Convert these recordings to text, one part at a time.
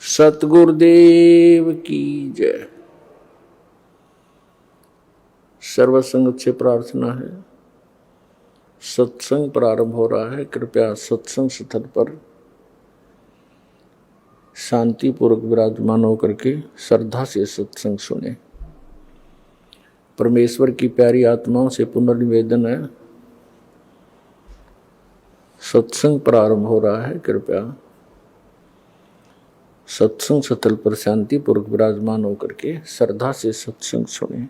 सतगुरुदेव की जय। सर्वसंगत से प्रार्थना है, सत्संग प्रारंभ हो रहा है। कृपया सत्संग स्थल पर शांतिपूर्वक विराजमान होकर के श्रद्धा से सत्संग सुने। परमेश्वर की प्यारी आत्माओं से पुनर्निवेदन है, सत्संग प्रारंभ हो रहा है। कृपया सत्संग स्थल पर शांतिपूर्वक विराजमान होकर के श्रद्धा से सत्संग सुने।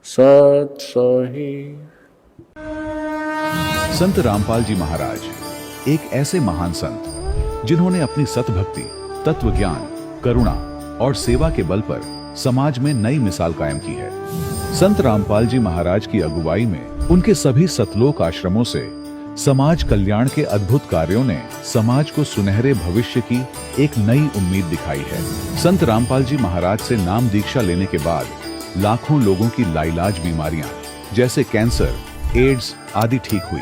सत सही। संत रामपाल जी महाराज एक ऐसे महान संत जिन्होंने अपनी सतभक्ति, तत्व ज्ञान, करुणा और सेवा के बल पर समाज में नई मिसाल कायम की है। संत रामपाल जी महाराज की अगुवाई में उनके सभी सतलोक आश्रमों से समाज कल्याण के अद्भुत कार्यों ने समाज को सुनहरे भविष्य की एक नई उम्मीद दिखाई है। संत रामपाल जी महाराज से नाम दीक्षा लेने के बाद लाखों लोगों की लाइलाज बीमारियां जैसे कैंसर, एड्स आदि ठीक हुई।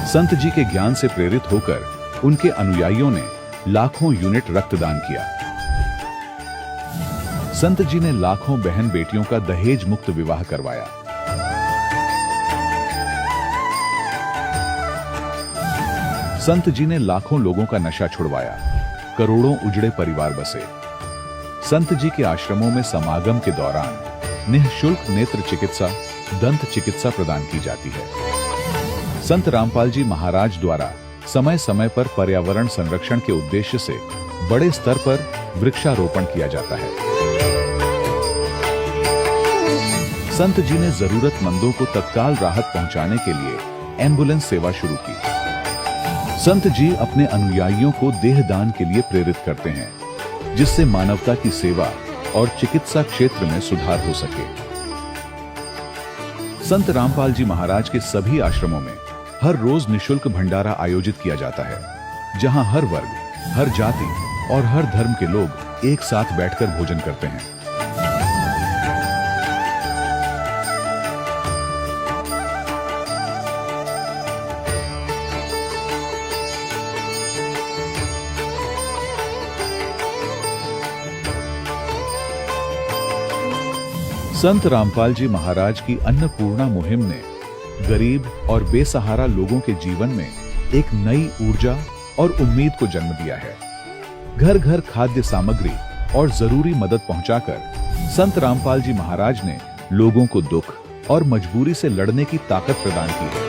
संत जी के ज्ञान से प्रेरित होकर उनके अनुयायियों ने लाखों यूनिट रक्तदान किया। संत जी ने लाखों बहन बेटियों का दहेज मुक्त विवाह करवाया। संत जी ने लाखों लोगों का नशा छुड़वाया, करोड़ों उजड़े परिवार बसे। संत जी के आश्रमों में समागम के दौरान निःशुल्क नेत्र चिकित्सा, दंत चिकित्सा प्रदान की जाती है। संत रामपाल जी महाराज द्वारा समय समय पर पर्यावरण संरक्षण के उद्देश्य से बड़े स्तर पर वृक्षारोपण किया जाता है। संत जी ने जरूरतमंदों को तत्काल राहत पहुंचाने के लिए एम्बुलेंस सेवा शुरू की। संत जी अपने अनुयायियों को देहदान के लिए प्रेरित करते हैं, जिससे मानवता की सेवा और चिकित्सा क्षेत्र में सुधार हो सके। संत रामपाल जी महाराज के सभी आश्रमों में हर रोज निःशुल्क भंडारा आयोजित किया जाता है, जहां हर वर्ग, हर जाति और हर धर्म के लोग एक साथ बैठकर भोजन करते हैं। संत रामपाल जी महाराज की अन्नपूर्णा मुहिम ने गरीब और बेसहारा लोगों के जीवन में एक नई ऊर्जा और उम्मीद को जन्म दिया है। घर घर खाद्य सामग्री और जरूरी मदद पहुंचाकर संत रामपाल जी महाराज ने लोगों को दुख और मजबूरी से लड़ने की ताकत प्रदान की है।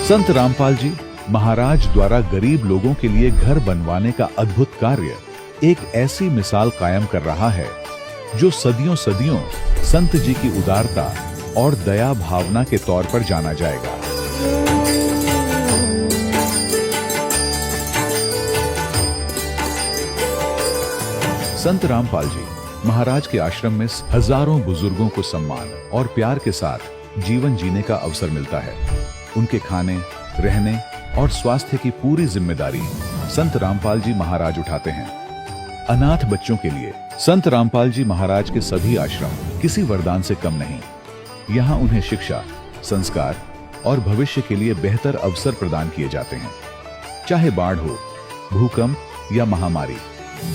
संत रामपाल जी महाराज द्वारा गरीब लोगों के लिए घर बनवाने का अद्भुत कार्य एक ऐसी मिसाल कायम कर रहा है जो सदियों सदियों संत जी की उदारता और दया भावना के तौर पर जाना जाएगा। संत रामपाल जी महाराज के आश्रम में हजारों बुजुर्गों को सम्मान और प्यार के साथ जीवन जीने का अवसर मिलता है। उनके खाने, रहने और स्वास्थ्य की पूरी जिम्मेदारी संत रामपाल जी महाराज उठाते हैं। अनाथ बच्चों के लिए संत रामपाल जी महाराज के सभी आश्रम किसी वरदान से कम नहीं। यहाँ उन्हें शिक्षा, संस्कार और भविष्य के लिए बेहतर अवसर प्रदान किए जाते हैं। चाहे बाढ़ हो, भूकंप या महामारी,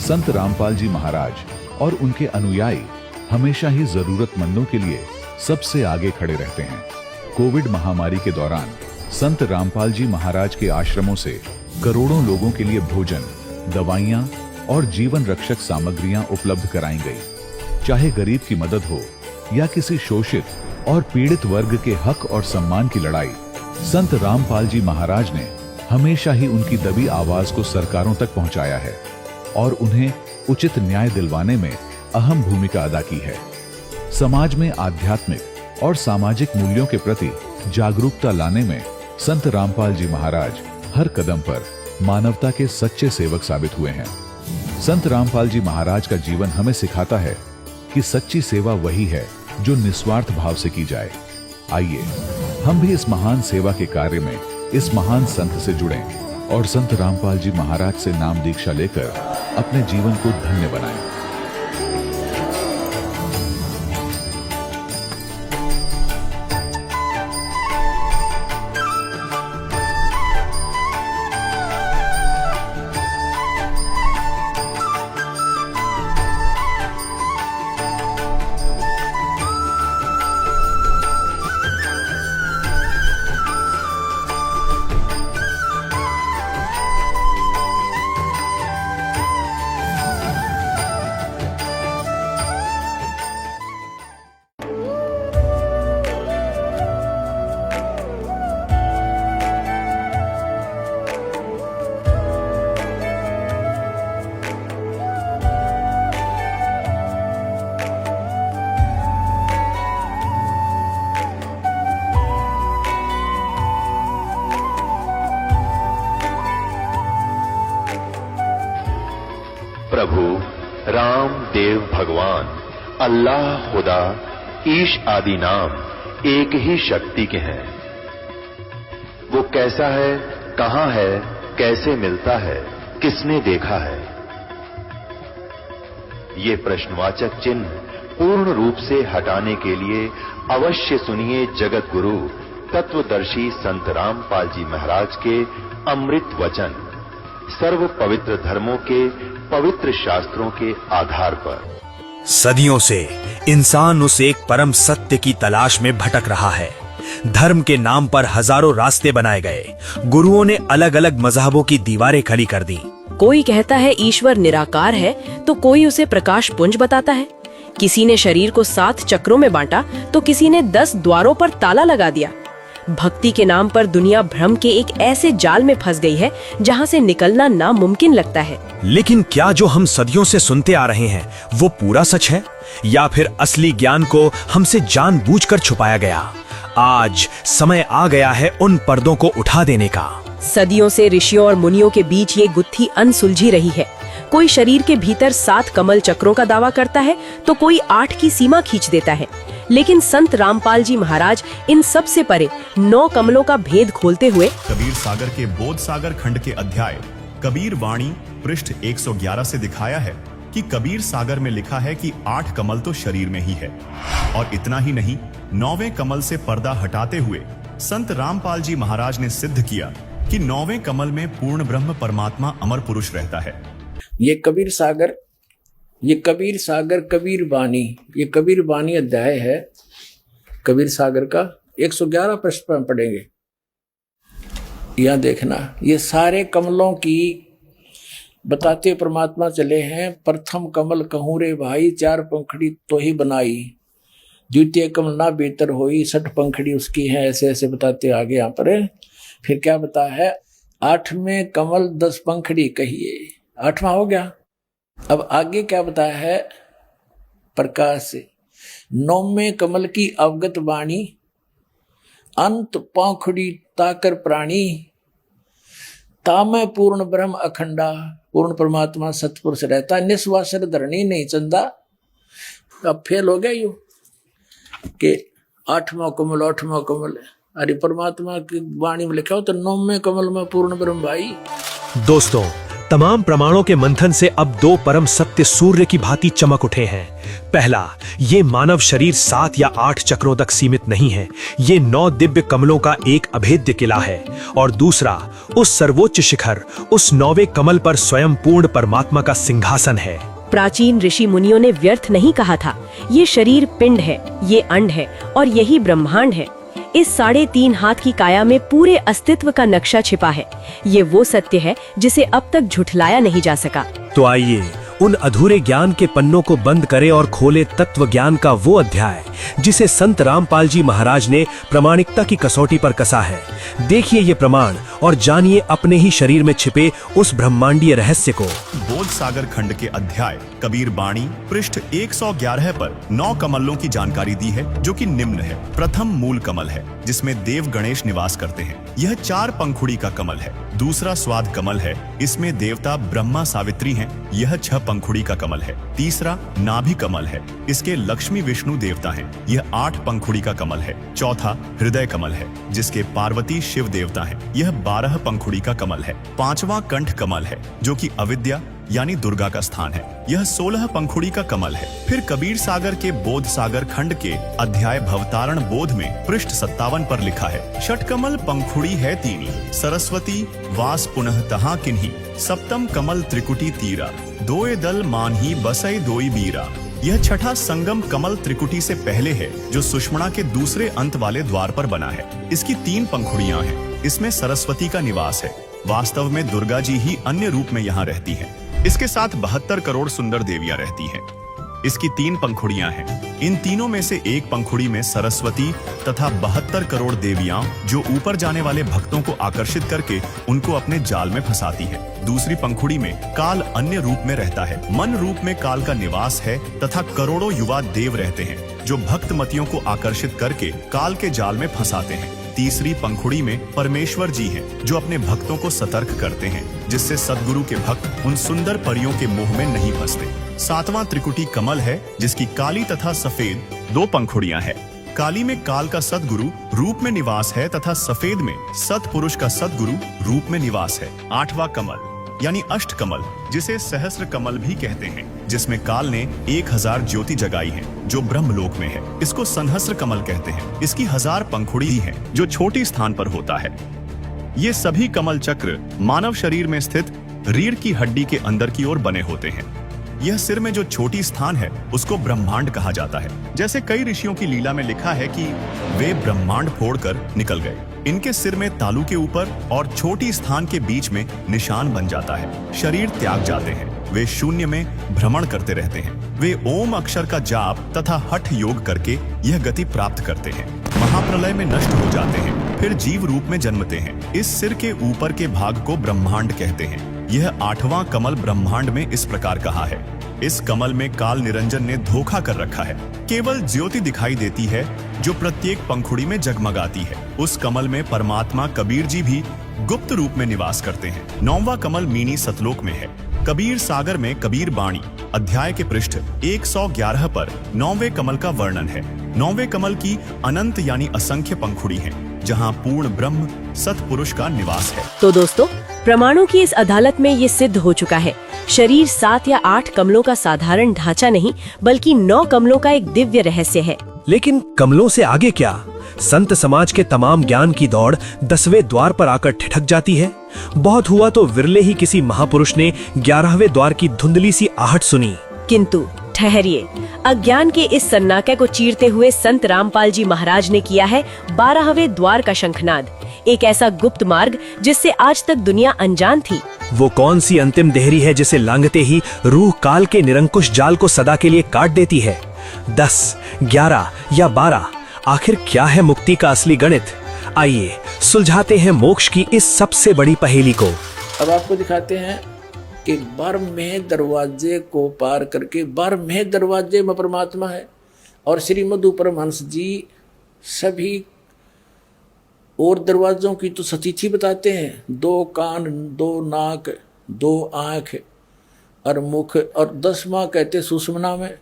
संत रामपाल जी महाराज और उनके अनुयायी हमेशा ही जरूरतमंदों के लिए सबसे आगे खड़े रहते हैं। कोविड महामारी के दौरान संत रामपाल जी महाराज के आश्रमों से करोड़ों लोगों के लिए भोजन, दवाइयां और जीवन रक्षक सामग्रियां उपलब्ध कराई गई। चाहे गरीब की मदद हो या किसी शोषित और पीड़ित वर्ग के हक और सम्मान की लड़ाई, संत रामपाल जी महाराज ने हमेशा ही उनकी दबी आवाज को सरकारों तक पहुंचाया है और उन्हें उचित न्याय दिलवाने में अहम भूमिका अदा की है। समाज में आध्यात्मिक और सामाजिक मूल्यों के प्रति जागरूकता लाने में संत रामपाल जी महाराज हर कदम पर मानवता के सच्चे सेवक साबित हुए हैं। संत रामपाल जी महाराज का जीवन हमें सिखाता है कि सच्ची सेवा वही है जो निस्वार्थ भाव से की जाए। आइए हम भी इस महान सेवा के कार्य में इस महान संत से जुड़ें और संत रामपाल जी महाराज से नाम दीक्षा लेकर अपने जीवन को धन्य बनाएं। प्रभु राम देव भगवान अल्लाह खुदा ईश आदि नाम एक ही शक्ति के हैं। वो कैसा है, कहां है, कैसे मिलता है, किसने देखा है? ये प्रश्नवाचक चिन्ह पूर्ण रूप से हटाने के लिए अवश्य सुनिए जगत गुरु तत्वदर्शी संत रामपाल जी महाराज के अमृत वचन, सर्व पवित्र धर्मों के पवित्र शास्त्रों के आधार पर। सदियों से इंसान उस एक परम सत्य की तलाश में भटक रहा है। धर्म के नाम पर हजारों रास्ते बनाए गए। गुरुओं ने अलग अलग मजहबों की दीवारें खड़ी कर दी। कोई कहता है ईश्वर निराकार है तो कोई उसे प्रकाश पुंज बताता है। किसी ने शरीर को 7 चक्रों में बांटा तो किसी ने 10 द्वारों पर ताला लगा दिया। भक्ति के नाम पर दुनिया भ्रम के एक ऐसे जाल में फंस गई है जहां से निकलना नामुमकिन लगता है। लेकिन क्या जो हम सदियों से सुनते आ रहे हैं वो पूरा सच है, या फिर असली ज्ञान को हमसे जानबूझकर छुपाया गया? आज समय आ गया है उन पर्दों को उठा देने का। सदियों से ऋषियों और मुनियों के बीच ये गुत्थी अनसुलझी रही है। कोई शरीर के भीतर 7 कमल चक्रों का दावा करता है तो कोई 8 की सीमा खींच देता है। लेकिन संत रामपाल जी महाराज इन सब से परे 9 कमलों का भेद खोलते हुए कबीर सागर के बोध सागर खंड के अध्याय कबीर वाणी पृष्ठ 111 से दिखाया है कि कबीर सागर में लिखा है कि 8 कमल तो शरीर में ही है। और इतना ही नहीं, 9वें कमल से पर्दा हटाते हुए संत रामपाल जी महाराज ने सिद्ध किया कि 9वें कमल में पूर्ण ब्रह्म परमात्मा अमर पुरुष रहता है। ये कबीर सागर कबीर बानी, ये कबीर बानी अध्याय है कबीर सागर का। 111 पृष्ठ पर पढ़ेंगे। यह देखना, ये सारे कमलों की बताते परमात्मा चले हैं। प्रथम कमल कहूँ रे भाई, 4 पंखड़ी तो ही बनाई। द्वितीय कमल ना बेहतर होई, 60 पंखड़ी उसकी है। ऐसे ऐसे बताते आगे यहाँ पर। फिर क्या बता है, 8वें कमल 10 पंखड़ी कहिए, 8वां हो गया। अब आगे क्या बताया है, प्रकाश से 9वें कमल की अवगत वाणी, अंत पंखड़ी ताकर प्राणी, तामे पूर्ण ब्रह्म अखंडा, पूर्ण परमात्मा सतपुरुष रहता, निस्वासर धरणी नहीं चंदा। अब फेल हो गया यू कि 8वां कमल अरे परमात्मा की वाणी में लिखा हो तो 9वें कमल में पूर्ण ब्रह्म भाई। दोस्तों, तमाम प्रमाणों के मंथन से अब 2 परम सत्य सूर्य की भांति चमक उठे हैं। पहला, ये मानव शरीर 7 या 8 चक्रों तक सीमित नहीं है, ये 9 दिव्य कमलों का एक अभेद्य किला है। और दूसरा, उस सर्वोच्च शिखर, उस 9वें कमल पर स्वयं पूर्ण परमात्मा का सिंहासन है। प्राचीन ऋषि मुनियों ने व्यर्थ नहीं कहा था, ये शरीर पिंड है, ये अंड है और यही ब्रह्मांड है। इस 3.5 हाथ की काया में पूरे अस्तित्व का नक्शा छिपा है। ये वो सत्य है जिसे अब तक झुठलाया नहीं जा सका। तो आइए उन अधूरे ज्ञान के पन्नों को बंद करें और खोले तत्व ज्ञान का वो अध्याय जिसे संत रामपाल जी महाराज ने प्रामाणिकता की कसौटी पर कसा है। देखिए ये प्रमाण और जानिए अपने ही शरीर में छिपे उस ब्रह्मांडीय रहस्य को। बोध सागर खंड के अध्याय कबीर बाणी पृष्ठ 111 पर 9 कमलों की जानकारी दी है, जो कि निम्न है। प्रथम मूल कमल है जिसमें देव गणेश निवास करते हैं, यह 4 पंखुड़ी का कमल है। दूसरा स्वाद कमल है, इसमें देवता ब्रह्मा सावित्री हैं, यह 6 पंखुड़ी का कमल है। तीसरा नाभि कमल है, इसके लक्ष्मी विष्णु देवता हैं, यह 8 पंखुड़ी का कमल है। चौथा हृदय कमल है, जिसके पार्वती शिव देवता हैं, यह 12 पंखुड़ी का कमल है। 5वां कंठ कमल है, जो कि अविद्या यानी दुर्गा का स्थान है, यह 16 पंखुड़ी का कमल है। फिर कबीर सागर के बोध सागर खंड के अध्याय भवतारण बोध में पृष्ठ 57 पर लिखा है, षटकमल पंखुड़ी है 3, सरस्वती वास पुनः तहा किन्ही, सप्तम कमल त्रिकुटी तीरा, 2 दल मानही बसई 2 बीरा। यह 6ठा संगम कमल त्रिकुटी से पहले है, जो सुषमणा के दूसरे अंत वाले द्वार पर बना है। इसकी 3 पंखुड़ियां हैं, इसमें सरस्वती का निवास है। वास्तव में दुर्गा जी ही अन्य रूप में यहाँ रहती हैं। इसके साथ 72 करोड़ सुंदर देवियां रहती हैं। इसकी 3 पंखुड़ियां हैं। इन तीनों में से एक पंखुड़ी में सरस्वती तथा 72 करोड़ देवियां, जो ऊपर जाने वाले भक्तों को आकर्षित करके उनको अपने जाल में फंसाती हैं। दूसरी पंखुड़ी में काल अन्य रूप में रहता है, मन रूप में काल का निवास है तथा करोड़ों युवा देव रहते हैं, जो भक्त मतियों को आकर्षित करके काल के जाल में फंसाते हैं। तीसरी पंखुड़ी में परमेश्वर जी हैं, जो अपने भक्तों को सतर्क करते हैं, जिससे सदगुरु के भक्त उन सुंदर परियों के मोह में नहीं फंसते। सातवां त्रिकुटी कमल है, जिसकी काली तथा सफेद 2 पंखुड़ियां हैं। काली में काल का सदगुरु रूप में निवास है तथा सफेद में सतपुरुष का सदगुरु रूप में निवास है। 8वां कमल यानी अष्ट कमल, जिसे सहस्र कमल भी कहते हैं, जिसमें काल ने 1000 ज्योति जगाई है, जो ब्रह्मलोक में है। इसको संहस्र कमल कहते हैं। इसकी 1000 पंखुड़ी है, जो छोटी स्थान पर होता है। ये सभी कमल चक्र मानव शरीर में स्थित रीढ़ की हड्डी के अंदर की ओर बने होते हैं। यह सिर में जो छोटी स्थान है, उसको ब्रह्मांड कहा जाता है। जैसे कई ऋषियों की लीला में लिखा है कि वे ब्रह्मांड फोड़कर निकल गए। इनके सिर में तालू के ऊपर और छोटी स्थान के बीच में निशान बन जाता है। शरीर त्याग जाते हैं। वे शून्य में भ्रमण करते रहते हैं। वे ओम अक्षर का जाप तथा हठ योग करके यह गति प्राप्त करते हैं। महाप्रलय में नष्ट हो जाते हैं, फिर जीव रूप में जन्मते हैं। इस सिर के ऊपर के भाग को ब्रह्मांड कहते हैं। यह 8वां कमल ब्रह्मांड में इस प्रकार कहा है। इस कमल में काल निरंजन ने धोखा कर रखा है। केवल ज्योति दिखाई देती है, जो प्रत्येक पंखुड़ी में जगमगाती है। उस कमल में परमात्मा कबीर जी भी गुप्त रूप में निवास करते हैं। 9वां कमल मीनी सतलोक में है। कबीर सागर में कबीर बाणी अध्याय के पृष्ठ 111 पर 9वें कमल का वर्णन है। 9वें कमल की अनंत यानी असंख्य पंखुड़ी हैं, जहां पूर्ण ब्रह्म सतपुरुष का निवास है। तो दोस्तों, प्रमाणों की इस अदालत में ये सिद्ध हो चुका है, शरीर 7 या 8 कमलों का साधारण ढांचा नहीं, बल्कि 9 कमलों का एक दिव्य रहस्य है। लेकिन कमलों से आगे क्या? संत समाज के तमाम ज्ञान की दौड़ 10वें द्वार पर आकर ठिठक जाती है। बहुत हुआ तो विरले ही किसी महापुरुष ने 11वें द्वार की धुंधली सी आहट सुनी। किंतु ठहरिए, अज्ञान के इस सन्नाटे को चीरते हुए संत रामपाल जी महाराज ने किया है 12वें द्वार का शंखनाद, एक ऐसा गुप्त मार्ग जिससे आज तक दुनिया अनजान थी। वो कौन सी अंतिम देहरी है जिसे लांघते ही रूह काल के निरंकुश जाल को सदा के लिए काट देती है? 10, 11 या 12, आखिर क्या है मुक्ति का असली गणित? आइए सुलझाते हैं मोक्ष की इस सबसे बड़ी पहेली को। अब आपको दिखाते हैं कि 12वें दरवाजे को पार करके 12वें दरवाजे में परमात्मा है। और श्री मधु परमहंस जी सभी और दरवाजों की तो सतीथि बताते हैं। 2 कान, 2 नाक, 2 आँख और मुख, और 10वां कहते सुषुम्ना में,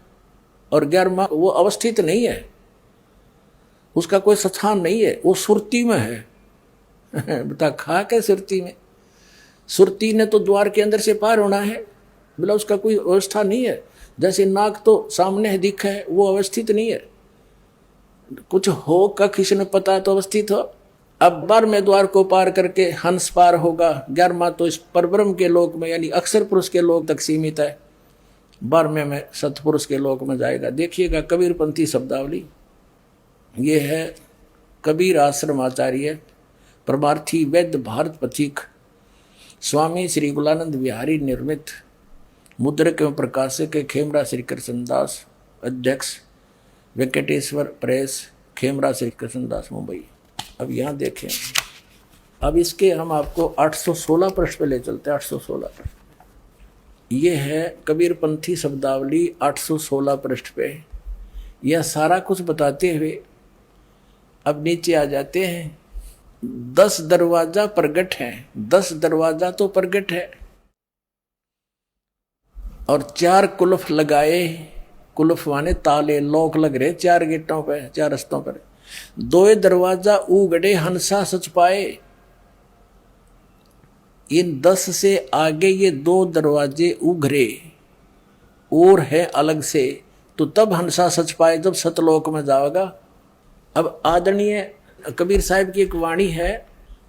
और 11वां वो अवस्थित नहीं है, उसका कोई स्थान नहीं है, वो सुरती में है। बता खा के सुरती में? सुरती ने तो द्वार के अंदर से पार होना है, बोला उसका कोई अवस्था नहीं है। जैसे नाक तो सामने दिखा है, वो अवस्थित नहीं है। कुछ हो का किसी ने पता तो अवस्थित हो। अब 12वें द्वार को पार करके हंस पार होगा। 11वां तो इस परब्रह्म के लोक में यानी अक्षर पुरुष के लोक तक सीमित है। 12वें में सतपुरुष के लोक में जाएगा। देखिएगा कबीरपंथी शब्दावली, ये है कबीर आश्रम आचार्य परमार्थी वैद्य भारत पथिक स्वामी श्री गुलानंद विहारी निर्मित मुद्रक एवं प्रकाशक खेमरा श्री कृष्णदास, अध्यक्ष वेंकटेश्वर प्रेस, खेमरा श्री कृष्णदास, मुंबई। अब यहाँ देखें, अब इसके हम आपको 816 पृष्ठ पे ले चलते हैं। 816 पृष्ठ ये है कबीरपंथी शब्दावली 816 पृष्ठ पे। यह सारा कुछ बताते हुए अब नीचे आ जाते हैं। 10 दरवाजा प्रगट है, 10 दरवाजा तो प्रगट है, और 4 कुलफ लगाए। कुलफ माने ताले, लॉक लग रहे 4 गेटों पे, 4 रस्तों पर। 2 दरवाजा उगड़े हंसा सच पाए। इन 10 से आगे ये 2 दरवाजे उघरे और है अलग से, तो तब हंसा सच पाए जब सतलोक में जाओगा। अब आदरणीय कबीर साहब की एक वाणी है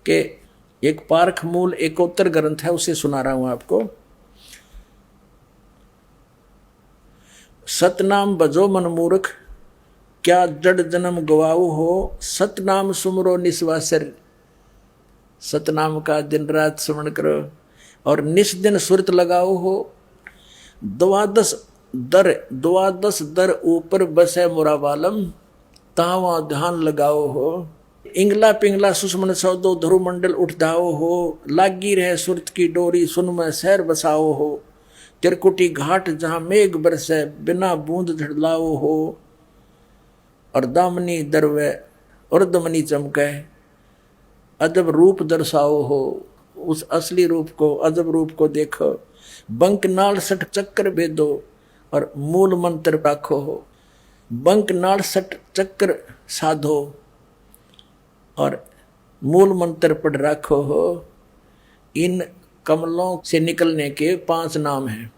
कि एक पारख मूल एकोत्तर ग्रंथ है, उसे सुना रहा हूं आपको। सतनाम बजो मन मूर्ख, क्या जड़ जन्म गवाऊ हो, सतनाम सुमरो निस्वासर। सतनाम का दिन रात स्मरण करो और निस दिन सुरत लगाओ हो। 12 दर ऊपर बसे मुराबालम, तावा ध्यान लगाओ हो। इंगला पिंगला सुषमन सौदो ध्रुव मंडल उठ दाओ हो। लागी रहे सुरत की डोरी सुन में शहर बसाओ हो। तिरकुटी घाट जहां मेघ बरसे बिना बूंद झड़लाओ हो। और दामनी दरवे और दमनी चमके अजब रूप दर्शाओ हो, उस असली रूप को, अजब रूप को देखो। बंक नाल सठ चक्कर भेदो और मूल मंत्र राखो हो। बंक नाल सठ चक्कर साधो और मूल मंत्र पढ़ राखो हो। इन कमलों से निकलने के 5 नाम हैं,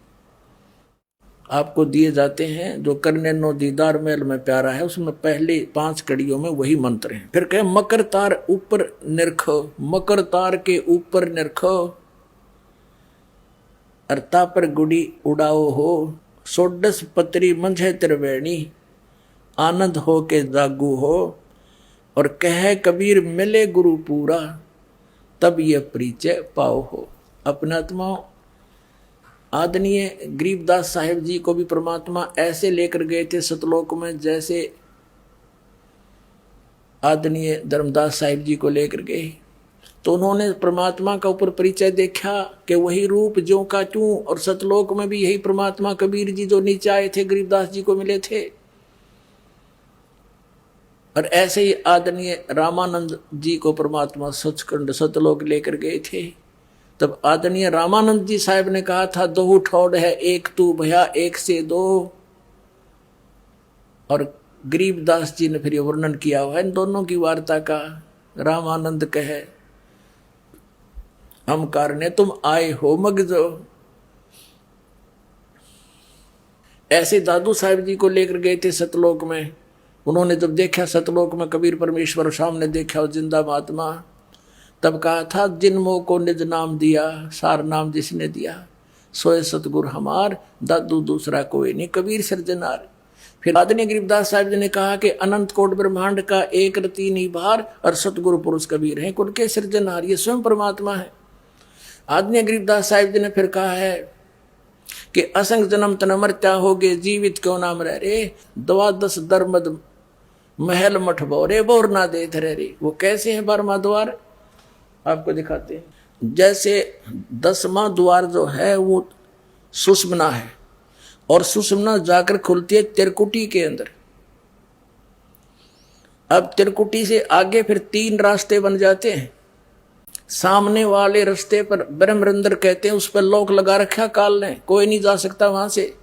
आपको दिए जाते हैं। जो करने नो दीदार मेल में प्यारा है, उसमें पहले 5 कड़ियों में वही मंत्र हैं। फिर कहे मकर तार ऊपर निरखो, मकर तार के ऊपर निरखो, अर्ता पर गुड़ी उड़ाओ हो। सोडस पत्री मंझे त्रिवेणी, आनंद हो के जागू हो। और कह कबीर मिले गुरु पूरा, तब ये परिचय पाओ हो। अपनात्मा आदरणीय गरीबदास साहिब जी को भी परमात्मा ऐसे लेकर गए थे सतलोक में, जैसे आदरणीय धर्मदास साहिब जी को लेकर गए। तो उन्होंने परमात्मा का ऊपर परिचय देखा कि वही रूप ज्यों का त्यों, और सतलोक में भी यही परमात्मा कबीर जी जो नीचे आए थे गरीबदास जी को मिले थे। और ऐसे ही आदरणीय रामानंद जी को परमात्मा सचखंड सतलोक लेकर गए थे। तब आदरणीय रामानंद जी साहब ने कहा था, दो ठोड़ है एक तू भया एक से दो। और गरीबदास जी ने फिर वर्णन किया हुआ इन दोनों की वार्ता का। रामानंद कहे हम कारने तुम आए हो मगजो। ऐसे दादू साहब जी को लेकर गए थे सतलोक में। उन्होंने जब देखा सतलोक में कबीर परमेश्वर सामने देखा वो जिंदा महात्मा, तब कहा था जिन मोह को निज नाम दिया, सार नाम जिसने दिया, सोए सतगुरु हमार, दादू दूसरा कोई नहीं, कबीर सृजनार। फिर आदरणीय गरीबदास साहिब जी ने कहा कि अनंत कोट ब्रह्मांड का एक रति निभार और सतगुरु पुरुष कबीर हैं, कुल के सृजनहार, ये स्वयं परमात्मा है। आदरणीय गरीबदास साहिब जी ने फिर कहा है कि असंग जन्म तन मरत्या होगे, जीवित क्यों नाम रह रे, 12 दरमद महल मठ बोरे बोर ना दे धरे रे। वो कैसे है 12वां द्वार, आपको दिखाते हैं। जैसे 10वां द्वार जो है वो सुषमना है, और सुषमना जाकर खुलती है त्रिकुटी के अंदर। अब त्रिकुटी से आगे फिर 3 रास्ते बन जाते हैं। सामने वाले रास्ते पर ब्रह्मरंध्र कहते हैं, उस पर लोक लगा रखा काल ने, कोई नहीं जा सकता वहां से।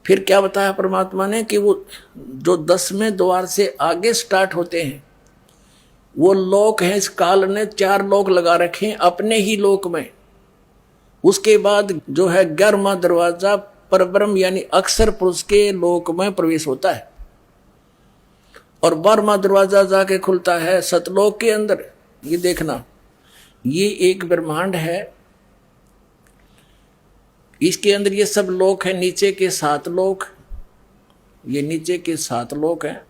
फिर क्या बताया परमात्मा ने कि वो जो 10वें द्वार से आगे स्टार्ट होते हैं वो लोक है। इस काल ने 4 लोक लगा रखे हैं अपने ही लोक में। उसके बाद जो है 11वां दरवाजा परब्रह्म यानी अक्षर पुरुष के लोक में प्रवेश होता है, और 12वां दरवाजा जाके खुलता है सतलोक के अंदर। ये देखना, ये एक ब्रह्मांड है, इसके अंदर ये सब लोक है। नीचे के 7 लोक, ये नीचे के 7 लोक हैं,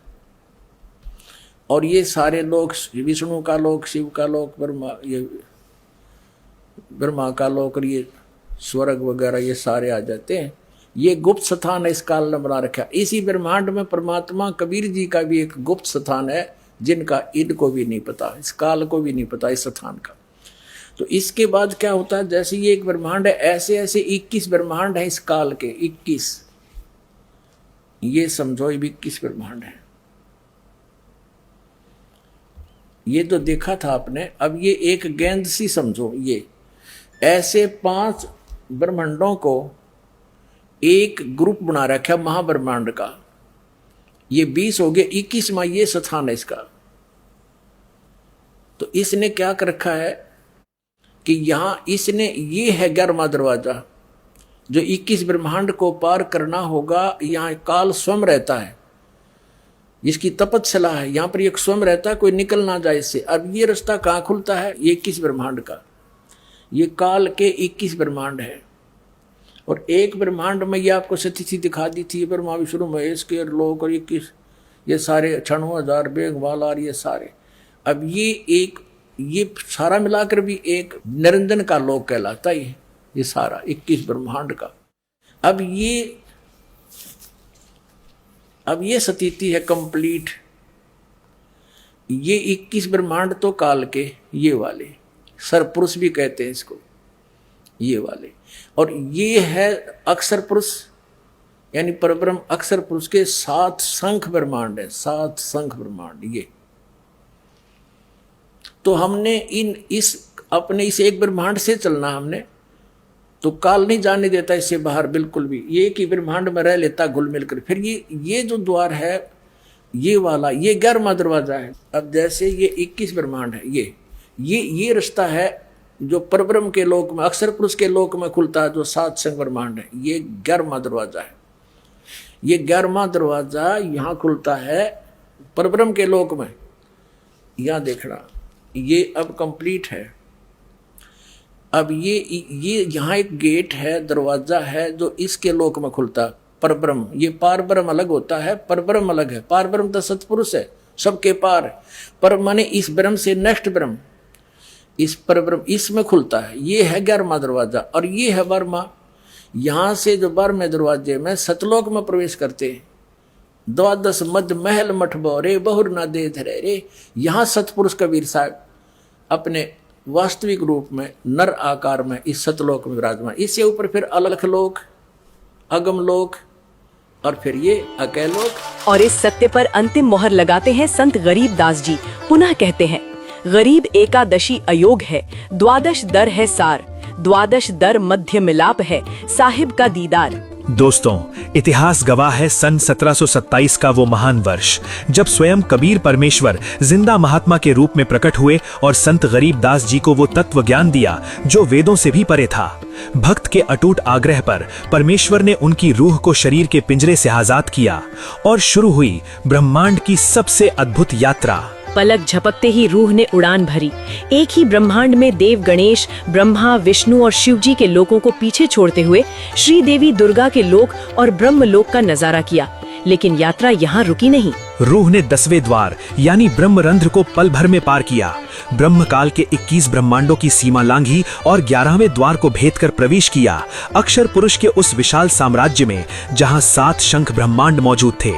और ये सारे लोक विष्णु का लोक, शिव का लोक, ब्रह्मा का लोक, और ये स्वर्ग वगैरह ये सारे आ जाते हैं। ये गुप्त स्थान है इस काल ने बना रखा। इसी ब्रह्मांड में परमात्मा कबीर जी का भी एक गुप्त स्थान है, जिनका इनको भी नहीं पता, इस काल को भी नहीं पता इस स्थान का। तो इसके बाद क्या होता है, जैसे ये एक ब्रह्मांड है, ऐसे ऐसे 21 ब्रह्मांड है इस काल के, 21। ये समझो ये भी 21 ब्रह्मांड है। ये तो देखा था आपने। अब ये एक गेंद सी समझो, ये ऐसे 5 ब्रह्मांडों को एक ग्रुप बना रखा महाब्रह्मांड का। ये 20 हो गए, 21वां ये स्थान है इसका। तो इसने क्या कर रखा है कि यहां इसने, ये है 11वां दरवाजा जो 21 ब्रह्मांड को पार करना होगा। यहां काल स्वयं रहता है, जिसकी तपस्या है, यहां पर एक स्वयं रहता है, कोई निकल ना जाए इससे। अब ये रास्ता कहां खुलता है, 21 ब्रह्मांड का। ये काल के 21 ब्रह्मांड है, और एक ब्रह्मांड में ये आपको सती दिखा दी थी, ब्रह्मा विष्णु महेश के लोक, और 21 ये सारे 96,000 बेगवाल, ये सारे। अब ये सारा मिलाकर भी एक निरंजन का लोक कहलाता है, ये सारा 21 ब्रह्मांड का। अब ये स्थिति है कंप्लीट। ये 21 ब्रह्मांड तो काल के, ये वाले सरपुरुष भी कहते हैं इसको, ये वाले। और ये है अक्षर पुरुष यानी परब्रह्म अक्षर पुरुष के 7 शंख ब्रह्मांड है, 7 शंख ब्रह्मांड। ये तो हमने अपने इस एक ब्रह्मांड से चलना, हमने तो काल नहीं जाने देता इससे बाहर बिल्कुल भी, ये एक ही ब्रह्मांड में रह लेता घुल मिलकर। फिर ये जो द्वार है ये वाला, ये 11वां दरवाजा है। अब जैसे ये 21 ब्रह्मांड है, ये रास्ता है जो परब्रह्म के लोक में, अक्षर पुरुष के लोक में खुलता है, जो 7 संग ब्रह्मांड है, ये 11वां दरवाजा है। ये 11वां दरवाजा यहाँ खुलता है परब्रह्म के लोक में। यहाँ देखना, ये अब कंप्लीट है। अब ये यहाँ एक गेट है, दरवाजा है जो इसके लोक में खुलता है, परब्रह्म। ये पार ब्रह्म अलग होता है, परब्रह्म अलग है। पार ब्रह्म तो सतपुरुष है, सबके पार है। पर माने इस ब्रह्म से नेक्स्ट ब्रह्म, इस परब्रह्म, इसमें खुलता है। ये है 11वां दरवाजा। और ये है 12वां। यहाँ से जो 12वें दरवाजे में सतलोक में प्रवेश करते हैं। 12 मध्य महल मठ बोरे बहुर ना दे धरे रे। यहाँ सतपुरुष कबीर साहब अपने वास्तविक रूप में नर आकार में इस सतलोक में विराजमान। इससे ऊपर फिर अलख लोक, अगम लोक और फिर ये अकेलोक। और इस सत्य पर अंतिम मोहर लगाते हैं संत गरीब दास जी। पुनः कहते हैं, गरीब एकादशी अयोग है, 12 दर है सार, 12 दर मध्य मिलाप है, साहिब का दीदार। दोस्तों, इतिहास गवाह है सन 1727 का वो महान वर्ष जब स्वयं कबीर परमेश्वर जिंदा महात्मा के रूप में प्रकट हुए और संत गरीब दास जी को वो तत्व ज्ञान दिया जो वेदों से भी परे था। भक्त के अटूट आग्रह पर परमेश्वर ने उनकी रूह को शरीर के पिंजरे से आजाद किया और शुरू हुई ब्रह्मांड की सबसे अद्भुत यात्रा। पलक झपकते ही रूह ने उड़ान भरी। एक ही ब्रह्मांड में देव गणेश, ब्रह्मा, विष्णु और शिव जी के लोकों को पीछे छोड़ते हुए श्री देवी दुर्गा के लोक और ब्रह्म लोक का नजारा किया। लेकिन यात्रा यहाँ रुकी नहीं। रूह ने 10वें द्वार यानी ब्रह्मरंध्र को पल भर में पार किया। ब्रह्म काल के 21 ब्रह्मांडों की सीमा लांघी और 11वें द्वार को भेद कर प्रवेश किया अक्षर पुरुष के उस विशाल साम्राज्य में जहाँ 7 शंख ब्रह्मांड मौजूद थे।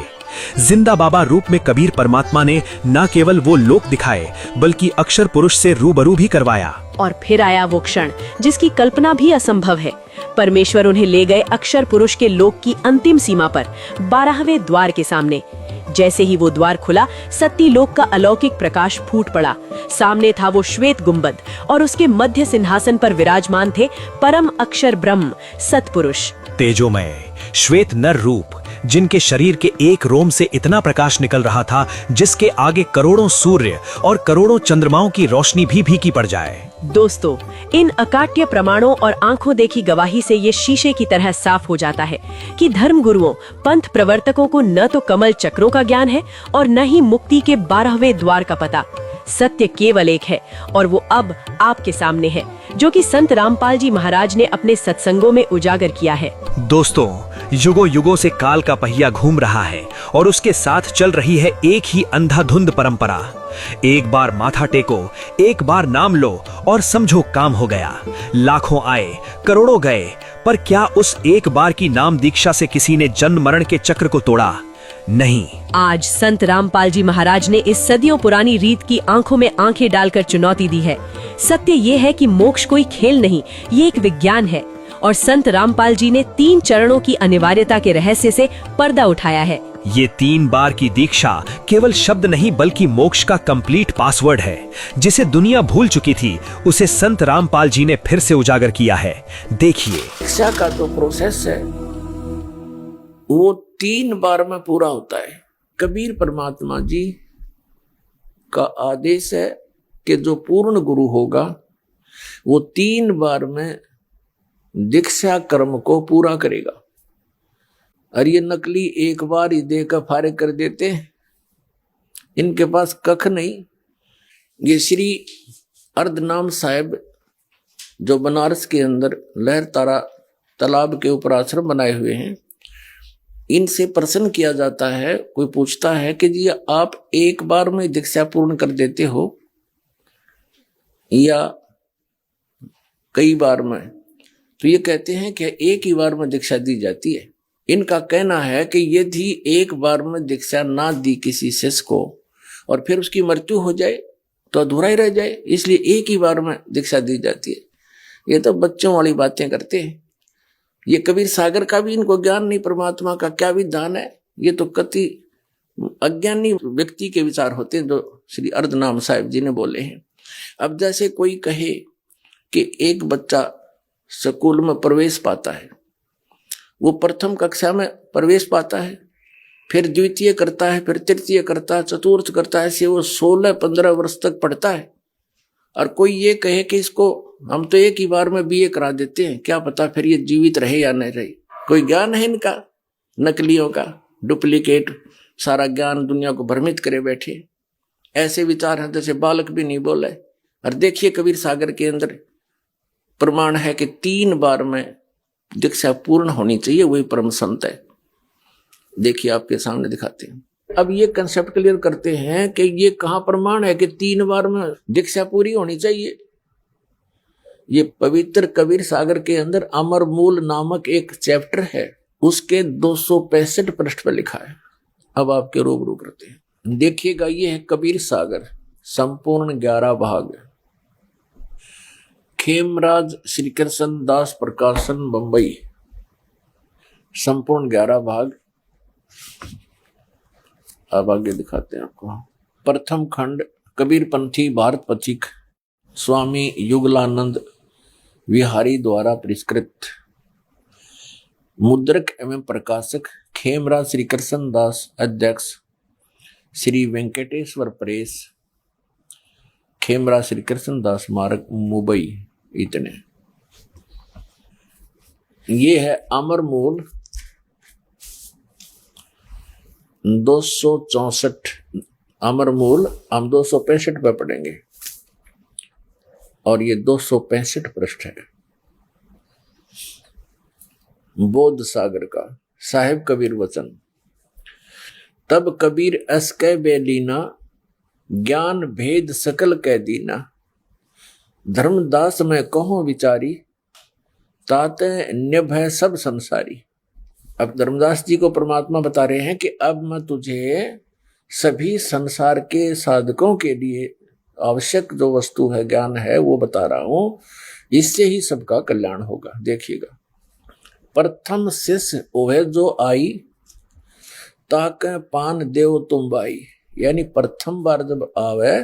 जिंदा बाबा रूप में कबीर परमात्मा ने न केवल वो लोक दिखाए बल्कि अक्षर पुरुष से रूबरू भी करवाया। और फिर आया वो क्षण जिसकी कल्पना भी असंभव है। परमेश्वर उन्हें ले गए अक्षर पुरुष के लोक की अंतिम सीमा पर, 12वें द्वार के सामने। जैसे ही वो द्वार खुला, सत्ती लोक का अलौकिक प्रकाश फूट पड़ा। सामने था वो श्वेत गुंबद और उसके मध्य सिंहासन पर विराजमान थे परम अक्षर ब्रह्म सतपुरुष। तेजोमय श्वेत नर रूप, जिनके शरीर के एक रोम से इतना प्रकाश निकल रहा था जिसके आगे करोड़ों सूर्य और करोड़ों चंद्रमाओं की रोशनी भी फीकी पड़ जाए। दोस्तों, इन अकाट्य प्रमाणों और आंखों देखी गवाही से ये शीशे की तरह साफ हो जाता है कि धर्म गुरुओं, पंथ प्रवर्तकों को न तो कमल चक्रों का ज्ञान है और न ही मुक्ति के 12वें द्वार का पता। सत्य केवल एक है और वो अब आपके सामने है, जो कि संत रामपाल जी महाराज ने अपने सत्संगों में उजागर किया है। दोस्तों, युगों युगों से काल का पहिया घूम रहा है और उसके साथ चल रही है एक ही अंधाधुंध परंपरा। एक बार माथा टेको, एक बार नाम लो और समझो काम हो गया। लाखों आए, करोड़ों गए, पर क्या उस एक बार की नाम दीक्षा से किसी ने जन्म मरण के चक्र को तोड़ा? नहीं। आज संत रामपाल जी महाराज ने इस सदियों पुरानी रीत की आंखों में आंखें डालकर चुनौती दी है। सत्य ये है कि मोक्ष कोई खेल नहीं, ये एक विज्ञान है। और संत रामपाल जी ने 3 चरणों की अनिवार्यता के रहस्य से पर्दा उठाया है। ये 3 बार की दीक्षा केवल शब्द नहीं बल्कि मोक्ष का कंप्लीट पासवर्ड है, जिसे दुनिया भूल चुकी थी। उसे संत रामपाल जी ने फिर से उजागर किया है। देखिए, दीक्षा का जो प्रोसेस है वो 3 बार में पूरा होता है। कबीर परमात्मा जी का आदेश है कि जो पूर्ण गुरु होगा वो 3 बार में दीक्षा कर्म को पूरा करेगा। और ये नकली एक बार ही देकर फारिग कर देते हैं, इनके पास कख नहीं। ये श्री अर्धनाम साहिब जो बनारस के अंदर लहर तारा तालाब के ऊपर आश्रम बनाए हुए हैं, इनसे प्रश्न किया जाता है, कोई पूछता है कि जी आप एक बार में दीक्षा पूर्ण कर देते हो या कई बार में? तो ये कहते हैं कि एक ही बार में दीक्षा दी जाती है। इनका कहना है कि यदि एक बार में दीक्षा ना दी किसी शिष्य को और फिर उसकी मृत्यु हो जाए तो अधूरा ही रह जाए, इसलिए एक ही बार में दीक्षा दी जाती है। ये तो बच्चों वाली बातें करते हैं। ये कबीर सागर का भी इनको ज्ञान नहीं, परमात्मा का क्या विधान है। ये तो कति अज्ञानी व्यक्ति के विचार होते हैं जो श्री अर्धनाम साहिब जी ने बोले हैं। अब जैसे कोई कहे कि एक बच्चा स्कूल में प्रवेश पाता है, वो प्रथम कक्षा में प्रवेश पाता है, फिर द्वितीय करता है, फिर तृतीय करता है, चतुर्थ करता है, ऐसे वो 16-15 वर्ष तक पढ़ता है। और कोई ये कहे कि इसको हम तो एक ही बार में बीए करा देते हैं, क्या पता फिर ये जीवित रहे या नहीं रहे। कोई ज्ञान है इनका, नकलियों का, डुप्लीकेट सारा ज्ञान दुनिया को भ्रमित करे बैठे। ऐसे विचार हैं जैसे बालक भी नहीं बोले। और देखिए कबीर सागर के अंदर प्रमाण है कि 3 बार में दीक्षा पूर्ण होनी चाहिए, वही परम संत है। देखिए आपके सामने दिखाते हैं। अब ये कंसेप्ट क्लियर करते हैं कि ये कहां प्रमाण है कि 3 बार में दीक्षा पूरी होनी चाहिए। ये पवित्र कबीर सागर के अंदर अमर मूल नामक एक चैप्टर है, उसके 265 पृष्ठ पर लिखा है। अब आपके रूबरू करते हैं, देखिएगा। ये है कबीर सागर, संपूर्ण 11 भाग, खेमराज श्री कृष्ण दास प्रकाशन बंबई, संपूर्ण 11 भाग। अब आगे दिखाते हैं आपको। प्रथम खंड कबीर पंथी भारत पथिक स्वामी युगलानंद विहारी द्वारा परिष्कृत, मुद्रक एवं प्रकाशक खेमराज श्री कृष्ण दास, अध्यक्ष श्री वेंकटेश्वर प्रेस, खेमराज श्री कृष्ण दास मार्ग मुंबई। इतने। ये है अमर मूल 264, अमर मूल हम 265 पे पढ़ेंगे और ये 265 पृष्ठ है। बोध सागर का साहिब कबीर वचन। तब कबीर अस कै बेलीना, ज्ञान भेद सकल कै दीना, धर्मदास में कहो विचारी, ताते निभय सब संसारी। अब धर्मदास जी को परमात्मा बता रहे हैं कि अब मैं तुझे सभी संसार के साधकों के लिए आवश्यक जो वस्तु है, ज्ञान है, वो बता रहा हूं, इससे ही सबका कल्याण होगा। देखिएगा। प्रथम शिष्य ओहे जो आई, ताके पान देव तुम बाई। यानी प्रथम बार जब आवे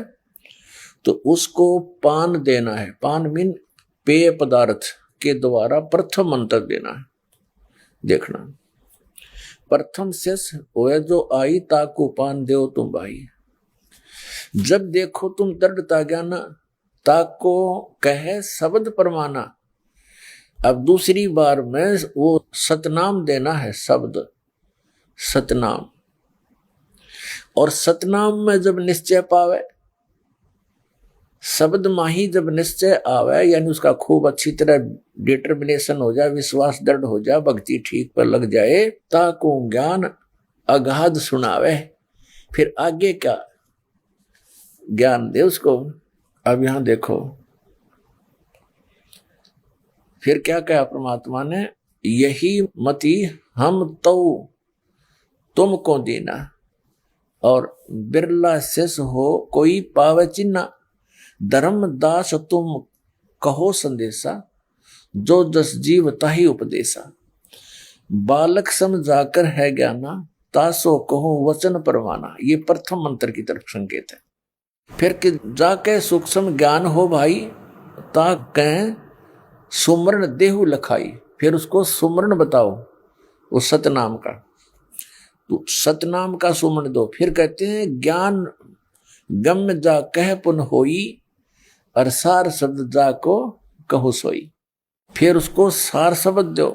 तो उसको पान देना है। पान मीन पेय पदार्थ के द्वारा प्रथम मंत्र देना है। देखना, प्रथम शिष्य ओहे जो आई, ताको पान देव तुम भाई। जब देखो तुम दृढ़ता ज्ञान, ताको कहे शब्द परमाना। अब दूसरी बार में वो सतनाम देना है, शब्द सतनाम। और सतनाम में जब निश्चय पावे, शब्द माही जब निश्चय आवे, यानी उसका खूब अच्छी तरह डिटर्मिनेशन हो जाए, विश्वास दृढ़ हो जाए, भक्ति ठीक पर लग जाए, ताको ज्ञान अगाध सुनावे। फिर आगे क्या ज्ञान दे उसको। अब यहां देखो फिर क्या कहा परमात्मा ने, यही मति हम तो तुमको देना, और बिरला शिष्य हो कोई पावे चिन्ना। धर्मदास तुम कहो संदेशा, जो जस जीव ताही उपदेशा। बालक समझाकर है ज्ञाना, तासो कहो वचन परवाना। ये प्रथम मंत्र की तरफ संकेत है। फिर कि जाके सूक्ष्म ज्ञान हो भाई, ताके सुमरण देहु लखाई। फिर उसको सुमरण बताओ, वो सतनाम का, तो सतनाम का सुमरण दो। फिर कहते हैं ज्ञान गम जा कह पुन होई, और सार शब्द जा को कहो सोई। फिर उसको सार शब्द दो।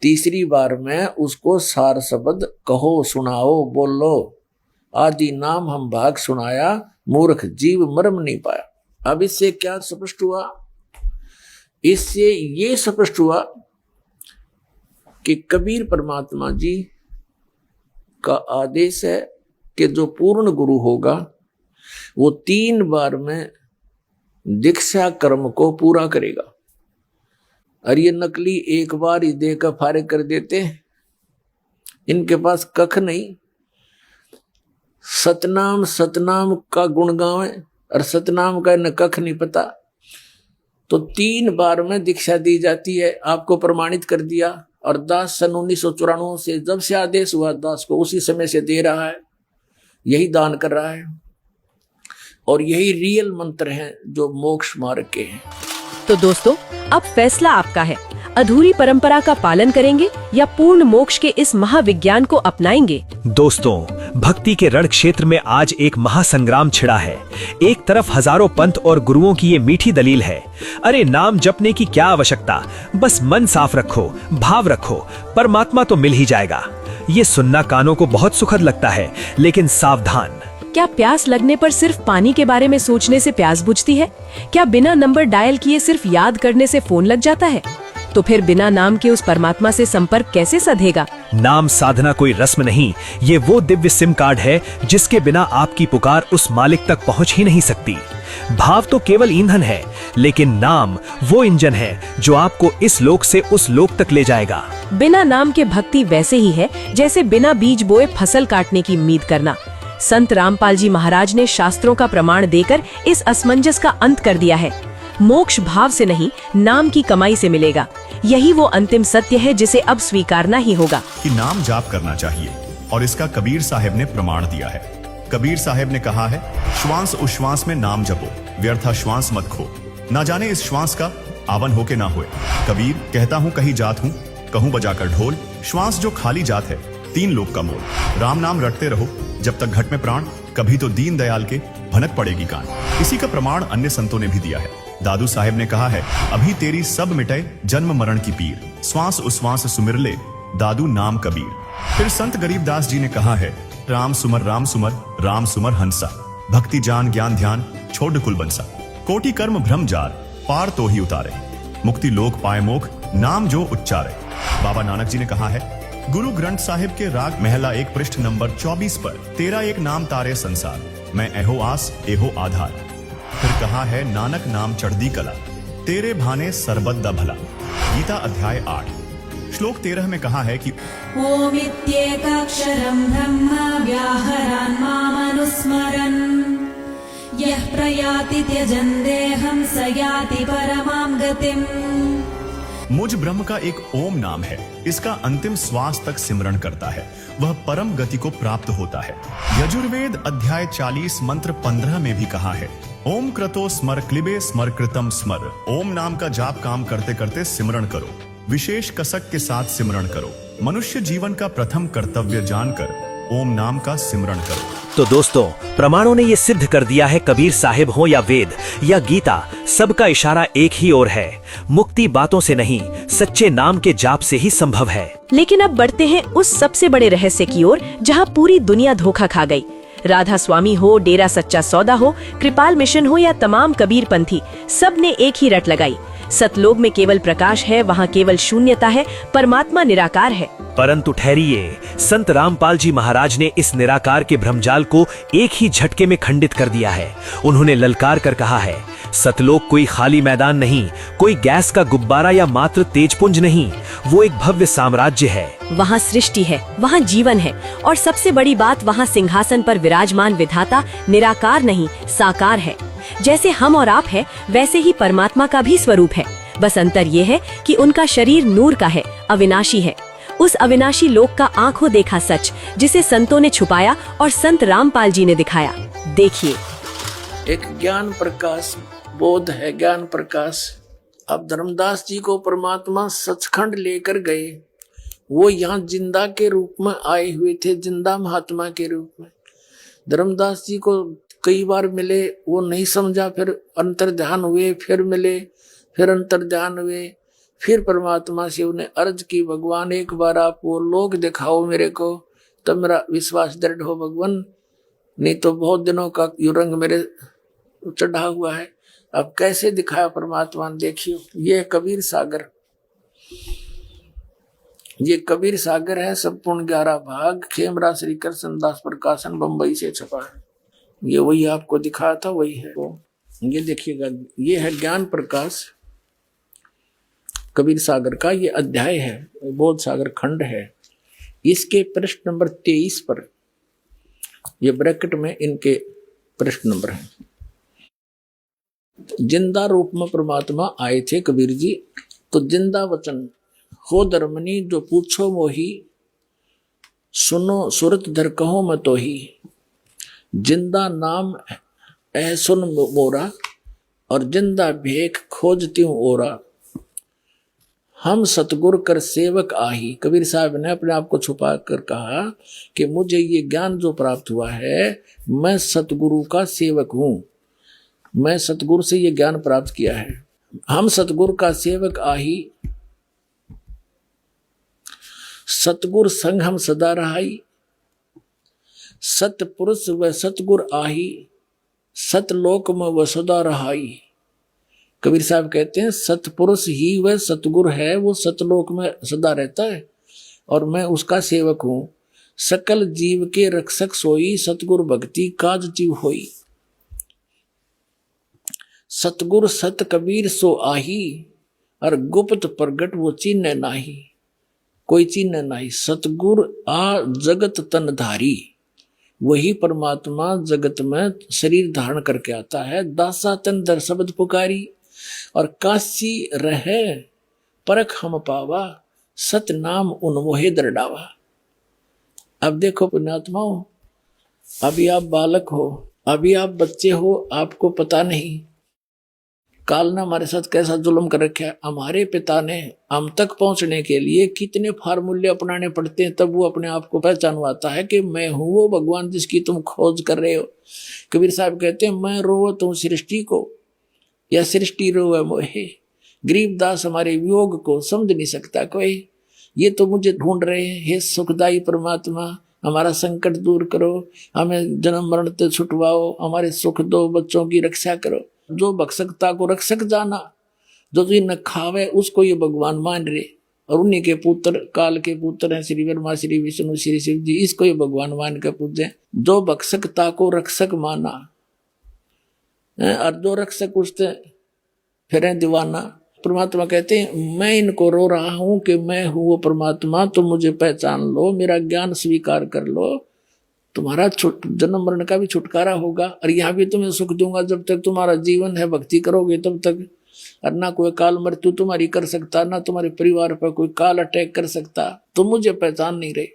तीसरी बार में उसको सार शब्द कहो, सुनाओ, बोलो। आदि नाम हम भाग सुनाया, मूर्ख जीव मर्म नहीं पाया। अब इससे क्या स्पष्ट हुआ? इससे ये स्पष्ट हुआ कि कबीर परमात्मा जी का आदेश है कि जो पूर्ण गुरु होगा वो 3 बार में दीक्षा कर्म को पूरा करेगा। और ये नकली एक बार ही देकर फारिग कर देते हैं, इनके पास कख नहीं। सतनाम सतनाम का गुण गावे और सतनाम का न कख नहीं पता। तो 3 बार में दीक्षा दी जाती है, आपको प्रमाणित कर दिया। और दास सन 1994 से जब से आदेश हुआ दास को, उसी समय से दे रहा है, यही दान कर रहा है। और यही रियल मंत्र हैं जो मोक्ष मार्ग के हैं। तो दोस्तों, अब फैसला आपका है। अधूरी परंपरा का पालन करेंगे या पूर्ण मोक्ष के इस महाविज्ञान को अपनाएंगे? दोस्तों, भक्ति के रण क्षेत्र में आज एक महासंग्राम छिड़ा है। एक तरफ हजारों पंथ और गुरुओं की ये मीठी दलील है, अरे नाम जपने की क्या आवश्यकता, बस मन साफ रखो, भाव रखो, परमात्मा तो मिल ही जाएगा। ये सुनना कानों को बहुत सुखद लगता है, लेकिन सावधान। क्या प्यास लगने पर सिर्फ पानी के बारे में सोचने से प्यास बुझती है? क्या बिना नंबर डायल किए सिर्फ याद करने से फोन लग जाता है? तो फिर बिना नाम के उस परमात्मा से संपर्क कैसे साधेगा? नाम साधना कोई रस्म नहीं, ये वो दिव्य सिम कार्ड है जिसके बिना आपकी पुकार उस मालिक तक पहुंच ही नहीं सकती। भाव तो केवल ईंधन है, लेकिन नाम वो इंजन है जो आपको इस लोक से उस लोक तक ले जाएगा। बिना नाम के भक्ति वैसे ही है जैसे बिना बीज बोए फसल काटने की उम्मीद करना। संत रामपाल जी महाराज ने शास्त्रों का प्रमाण देकर इस असमंजस का अंत कर दिया है। मोक्ष भाव से नहीं, नाम की कमाई से मिलेगा। यही वो अंतिम सत्य है जिसे अब स्वीकारना ही होगा कि नाम जाप करना चाहिए, और इसका कबीर साहब ने प्रमाण दिया है। कबीर साहब ने कहा है, श्वास उश्वास में नाम जपो, व्यर्था श्वास मत खो, ना जाने इस श्वास का आवन हो के ना होए। कबीर कहता हूँ कहीं जात हूँ, कहूँ बजाकर ढोल, श्वास जो खाली जात है, 3 लोक का मोल। राम नाम रटते रहो जब तक घट में प्राण, कभी तो दीन दयाल के भनक पड़ेगी कान। इसी का प्रमाण अन्य संतों ने भी दिया है। दादू साहेब ने कहा है, अभी तेरी सब मिटे जन्म मरण की पीर, श्वास उश्वास सुमिर ले दादू नाम कबीर। फिर संत गरीबदास जी ने कहा है, राम सुमर राम सुमर हंसा, भक्ति जान ज्ञान ध्यान छोड़ कुल बंसा, कोटि कर्म भ्रम जार पार तो ही उतारे, मुक्ति लोक पाए मोख नाम जो उच्चारे। बाबा नानक जी ने कहा है, गुरु ग्रंथ साहिब के राग महला 1 पृष्ठ नंबर 24 पर, तेरा एक नाम तारे संसार, मैं एहो आस एहो आधार। फिर कहा है, नानक नाम चढ़दी कला, तेरे भाने सरबत दा भला। गीता अध्याय 8 श्लोक 13 में कहा है कि ओमित्येकाक्षरं ब्रह्म व्याहरन् मामनुस्मरन्, यः प्रयाति त्यजन् देहं स याति परमां गतिम्। मुझ ब्रह्म का एक ओम नाम है, इसका अंतिम श्वास तक सिमरण करता है, वह परम गति को प्राप्त होता है। यजुर्वेद अध्याय 40 मंत्र 15 में भी कहा है, ओम क्रतो स्मर क्लिबे स्मर कृतम स्मर। ओम नाम का जाप काम करते करते सिमरण करो, विशेष कसक के साथ सिमरण करो। मनुष्य जीवन का प्रथम कर्तव्य जानकर ओम नाम का सिमरण करो। तो दोस्तों, प्रमाणों ने ये सिद्ध कर दिया है, कबीर साहिब हो या वेद या गीता, सबका इशारा एक ही ओर है। मुक्ति बातों से नहीं, सच्चे नाम के जाप से ही संभव है। लेकिन अब बढ़ते हैं उस सबसे बड़े रहस्य की ओर जहाँ पूरी दुनिया धोखा खा गई। राधा स्वामी हो, डेरा सच्चा सौदा हो, कृपाल मिशन हो या तमाम कबीर पंथी, सब ने एक ही रट लगाई। सतलोक में केवल प्रकाश है, वहाँ केवल शून्यता है, परमात्मा निराकार है। परंतु ठहरिए, संत रामपाल जी महाराज ने इस निराकार के भ्रमजाल को एक ही झटके में खंडित कर दिया है। उन्होंने ललकार कर कहा है, सतलोक कोई खाली मैदान नहीं, कोई गैस का गुब्बारा या मात्र तेजपुंज नहीं, वो एक भव्य साम्राज्य है। वहाँ सृष्टि है, वहाँ जीवन है, और सबसे बड़ी बात, वहाँ सिंहासन पर विराजमान विधाता निराकार नहीं, साकार है। जैसे हम और आप है, वैसे ही परमात्मा का भी स्वरूप है। बस अंतर ये है कि उनका शरीर नूर का है, अविनाशी है। उस अविनाशी लोक का आंखों देखा सच, जिसे संतों ने छुपाया और संत रामपाल जी ने दिखाया। देखिए, एक ज्ञान प्रकाश बोध है, ज्ञान प्रकाश। अब धर्मदास जी को परमात्मा सचखंड लेकर गए, वो यहाँ जिंदा के रूप में आए हुए थे, जिंदा महात्मा के रूप में। धर्मदास जी को कई बार मिले, वो नहीं समझा, फिर अंतर ध्यान हुए, फिर मिले, फिर अंतर ध्यान हुए, फिर परमात्मा से उन्हें अर्ज की, भगवान एक बार आप वो लोक दिखाओ मेरे को, तब मेरा विश्वास दृढ़ हो भगवान, नहीं तो बहुत दिनों का युरंग मेरे चढ़ा हुआ है। अब कैसे दिखाया परमात्मा ने, देखियो, ये कबीर सागर, ये कबीर सागर है, संपूर्ण 11 भाग, खेमरा श्री कृष्ण दास प्रकाशन बंबई से छपा है। ये वही आपको दिखाया था, वही है वो। ये देखिएगा, ये है ज्ञान प्रकाश कबीर सागर का, ये अध्याय है, बोध सागर खंड है। इसके पृष्ठ नंबर 23 पर, ये ब्रैकेट में इनके पृष्ठ नंबर है। जिंदा रूप में परमात्मा आए थे कबीर जी, तो जिंदा वचन हो धर्मनी, जो पूछो मोही, सुनो सुरत धर कहो मैं तो ही। जिंदा नाम ऐ सुन मोरा और जिंदा भेख खोजती हूँ ओरा। हम सतगुरु कर सेवक आही। कबीर साहब ने अपने आप को छुपा कर कहा कि मुझे ये ज्ञान जो प्राप्त हुआ है, मैं सतगुरु का सेवक हूं, मैं सतगुरु से ये ज्ञान प्राप्त किया है। हम सतगुरु का सेवक आही, सतगुरु संग हम सदा रहाई। सतपुरुष व सतगुरु आही, सतलोक में वह सदा रहाई। कबीर साहब कहते हैं सतपुरुष ही वह सतगुरु है, वो सतलोक में सदा रहता है और मैं उसका सेवक हूं। सकल जीव के रक्षक सोई, सतगुरु भक्ति काज जीव होई। सतगुरु सत कबीर सो आही, और गुप्त प्रगट वो चिन्ह नाही, कोई चिन्ह नाही। सतगुरु आ जगत तन धारी, वही परमात्मा जगत में शरीर धारण करके आता है। दासा तन दर शब्द पुकारी, और काशी रहे परख हम पावा, सत नाम उन्मोहे दरडावा। अब देखो पुण्यात्माओं, अभी आप बालक हो, अभी आप बच्चे हो, आपको पता नहीं काल ने हमारे साथ कैसा जुल्म कर रखा है। हमारे पिता ने हम तक पहुंचने के लिए कितने फार्मूले अपनाने पड़ते हैं, तब वो अपने आप को पहचानवाता है कि मैं हूं वो भगवान जिसकी तुम खोज कर रहे हो। कबीर साहब कहते हैं मैं रोवत हूं सृष्टि को, या सृष्टि रोवे मोहे। गरीबदास हमारे वियोग को समझ नहीं सकता कोई, ये तो मुझे ढूंढ रहे हैं। हे सुखदाई परमात्मा, हमारा संकट दूर करो, हमें जन्म मरण से छुटवाओ, हमारे सुख दो, बच्चों की रक्षा करो। जो भक्षकता को रक्षक जाना, जो न खावे उसको ये भगवान मान रहे, और उन्हीं के पुत्र, काल के पुत्र हैं श्री ब्रह्मा, श्री विष्णु, श्री शिव जी, इसको ये भगवान मान के पूजे। जो भक्षकता को रक्षक माना, और जो रक्षक उससे फिर दीवाना। परमात्मा कहते हैं मैं इनको रो रहा हूं कि मैं हूं वो परमात्मा, तुम मुझे पहचान लो, मेरा ज्ञान स्वीकार कर लो, तुम्हारा जन्म मरण का भी छुटकारा होगा, और यहाँ भी तुम्हें सुख दूंगा। जब तक तुम्हारा जीवन है भक्ति करोगे तब तक, और ना कोई काल मृत्यु तुम्हारी कर सकता, ना तुम्हारे परिवार पर कोई काल अटैक कर सकता। तुम मुझे पहचान नहीं रहे।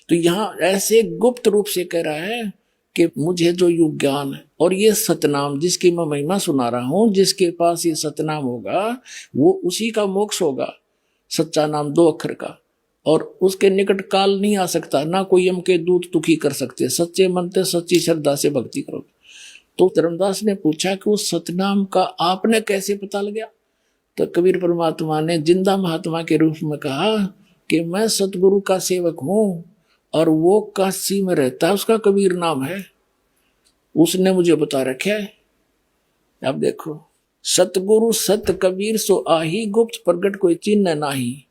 तो यहाँ ऐसे गुप्त रूप से कह रहा है कि मुझे जो युग ज्ञान है और ये सतनाम जिसकी मैं महिमा सुना रहा हूं, जिसके पास ये सतनाम होगा वो उसी का मोक्ष होगा। सच्चा नाम 2 अक्षर का, और उसके निकट काल नहीं आ सकता, ना कोई यम के दूत दुखी कर सकते। सच्चे मन से सच्ची श्रद्धा से भक्ति करोगे। तो धर्मदास ने पूछा कि उस सतनाम का आपने कैसे पता लगा? तो कबीर परमात्मा ने जिंदा महात्मा के रूप में कहा कि मैं सतगुरु का सेवक हूं, और वो काशी में रहता है, उसका कबीर नाम है, उसने मुझे बता रखा है। अब देखो, सतगुरु सत कबीर सो आही, गुप्त प्रगट कोई चिन्ह नाही।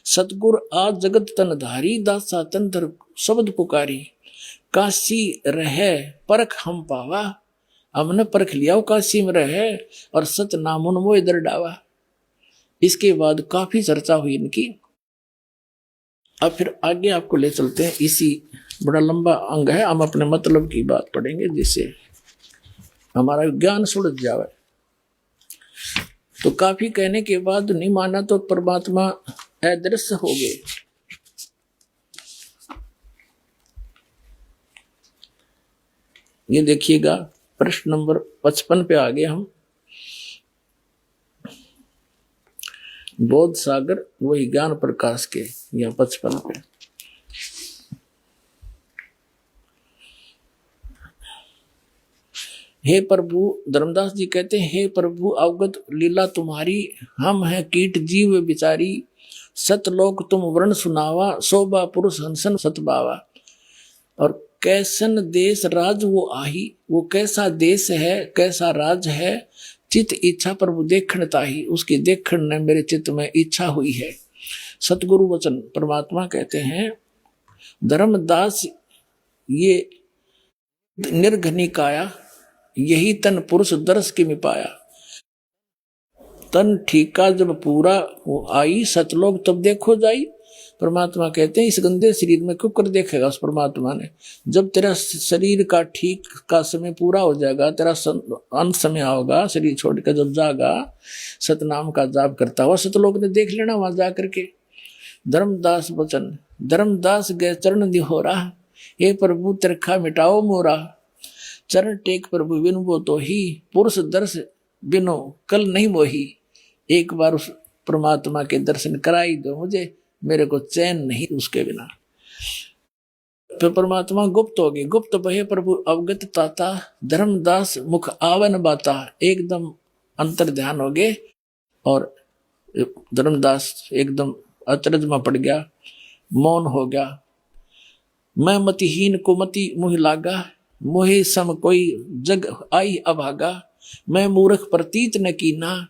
सतगुरु आ जगत तन धारी, दासा तन धर शब्द पुकारी। काशी रहे परख हम पावा, हमने परख लिया वो काशी में रहे, और सत नाम उन्मोह दरडावा। इसके बाद काफी चर्चा हुई इनकी। अब फिर आगे आपको ले चलते हैं, इसी बड़ा लंबा अंग है, हम अपने मतलब की बात पढ़ेंगे जिससे हमारा ज्ञान सुलझ जाए। तो काफी कहने के बाद नहीं माना तो परमात्मा अदृश्य हो गए। ये देखिएगा प्रश्न नंबर 55 पे आ गए हम। बोध सागर वही ज्ञान प्रकाश के, या 55 पे। हे प्रभु, धर्मदास जी कहते हैं हे प्रभु अवगत लीला तुम्हारी, हम हैं कीट जीव बिचारी। सतलोक तुम वर्ण सुनावा, शोभा पुरुष हंसन सतबावा। और कैसन देश राज वो आही, वो कैसा देश है, कैसा राज है। चित इच्छा प्रभु देखण ताही, उसकी देखण ने मेरे चित्त में इच्छा हुई है। सतगुरु वचन परमात्मा कहते हैं धर्मदास, ये निर्घनी काया, यही तन पुरुष दर्श की मिपाया। तन ठीका जब पूरा वो आई, सतलोक तब देखो जाई। परमात्मा कहते हैं इस गंदे शरीर में क्यों कर देखेगा उस परमात्मा ने। जब तेरा शरीर का ठीक का समय पूरा हो जाएगा, तेरा अंत समय होगा, शरीर छोड़ कर जब जागा, सतनाम का जाप करता हुआ सतलोक ने देख लेना वहां जा करके। धर्मदास वचन, धर्मदास गए चरण निहोरा, हे प्रभु तिरखा मिटाओ मोरा। चरण टेक प्रभु बिन वो तो ही, पुरुष दर्श बिनो कल नहीं मोही। एक बार उस परमात्मा के दर्शन कराई दो मुझे, मेरे को चैन नहीं उसके बिना। फिर परमात्मा गुप्त हो गई। गुप्त बहे प्रभु अवगत ताता, धर्मदास मुख आवन बाता। एकदम अंतर ध्यान हो गए और धर्मदास एकदम अचरज में पड़ गया, मौन हो गया। मैं मतिहीन को मति मुह लागा, मोहे सम कोई जग आई अभागा। मैं मूर्ख प्रतीत न कीना,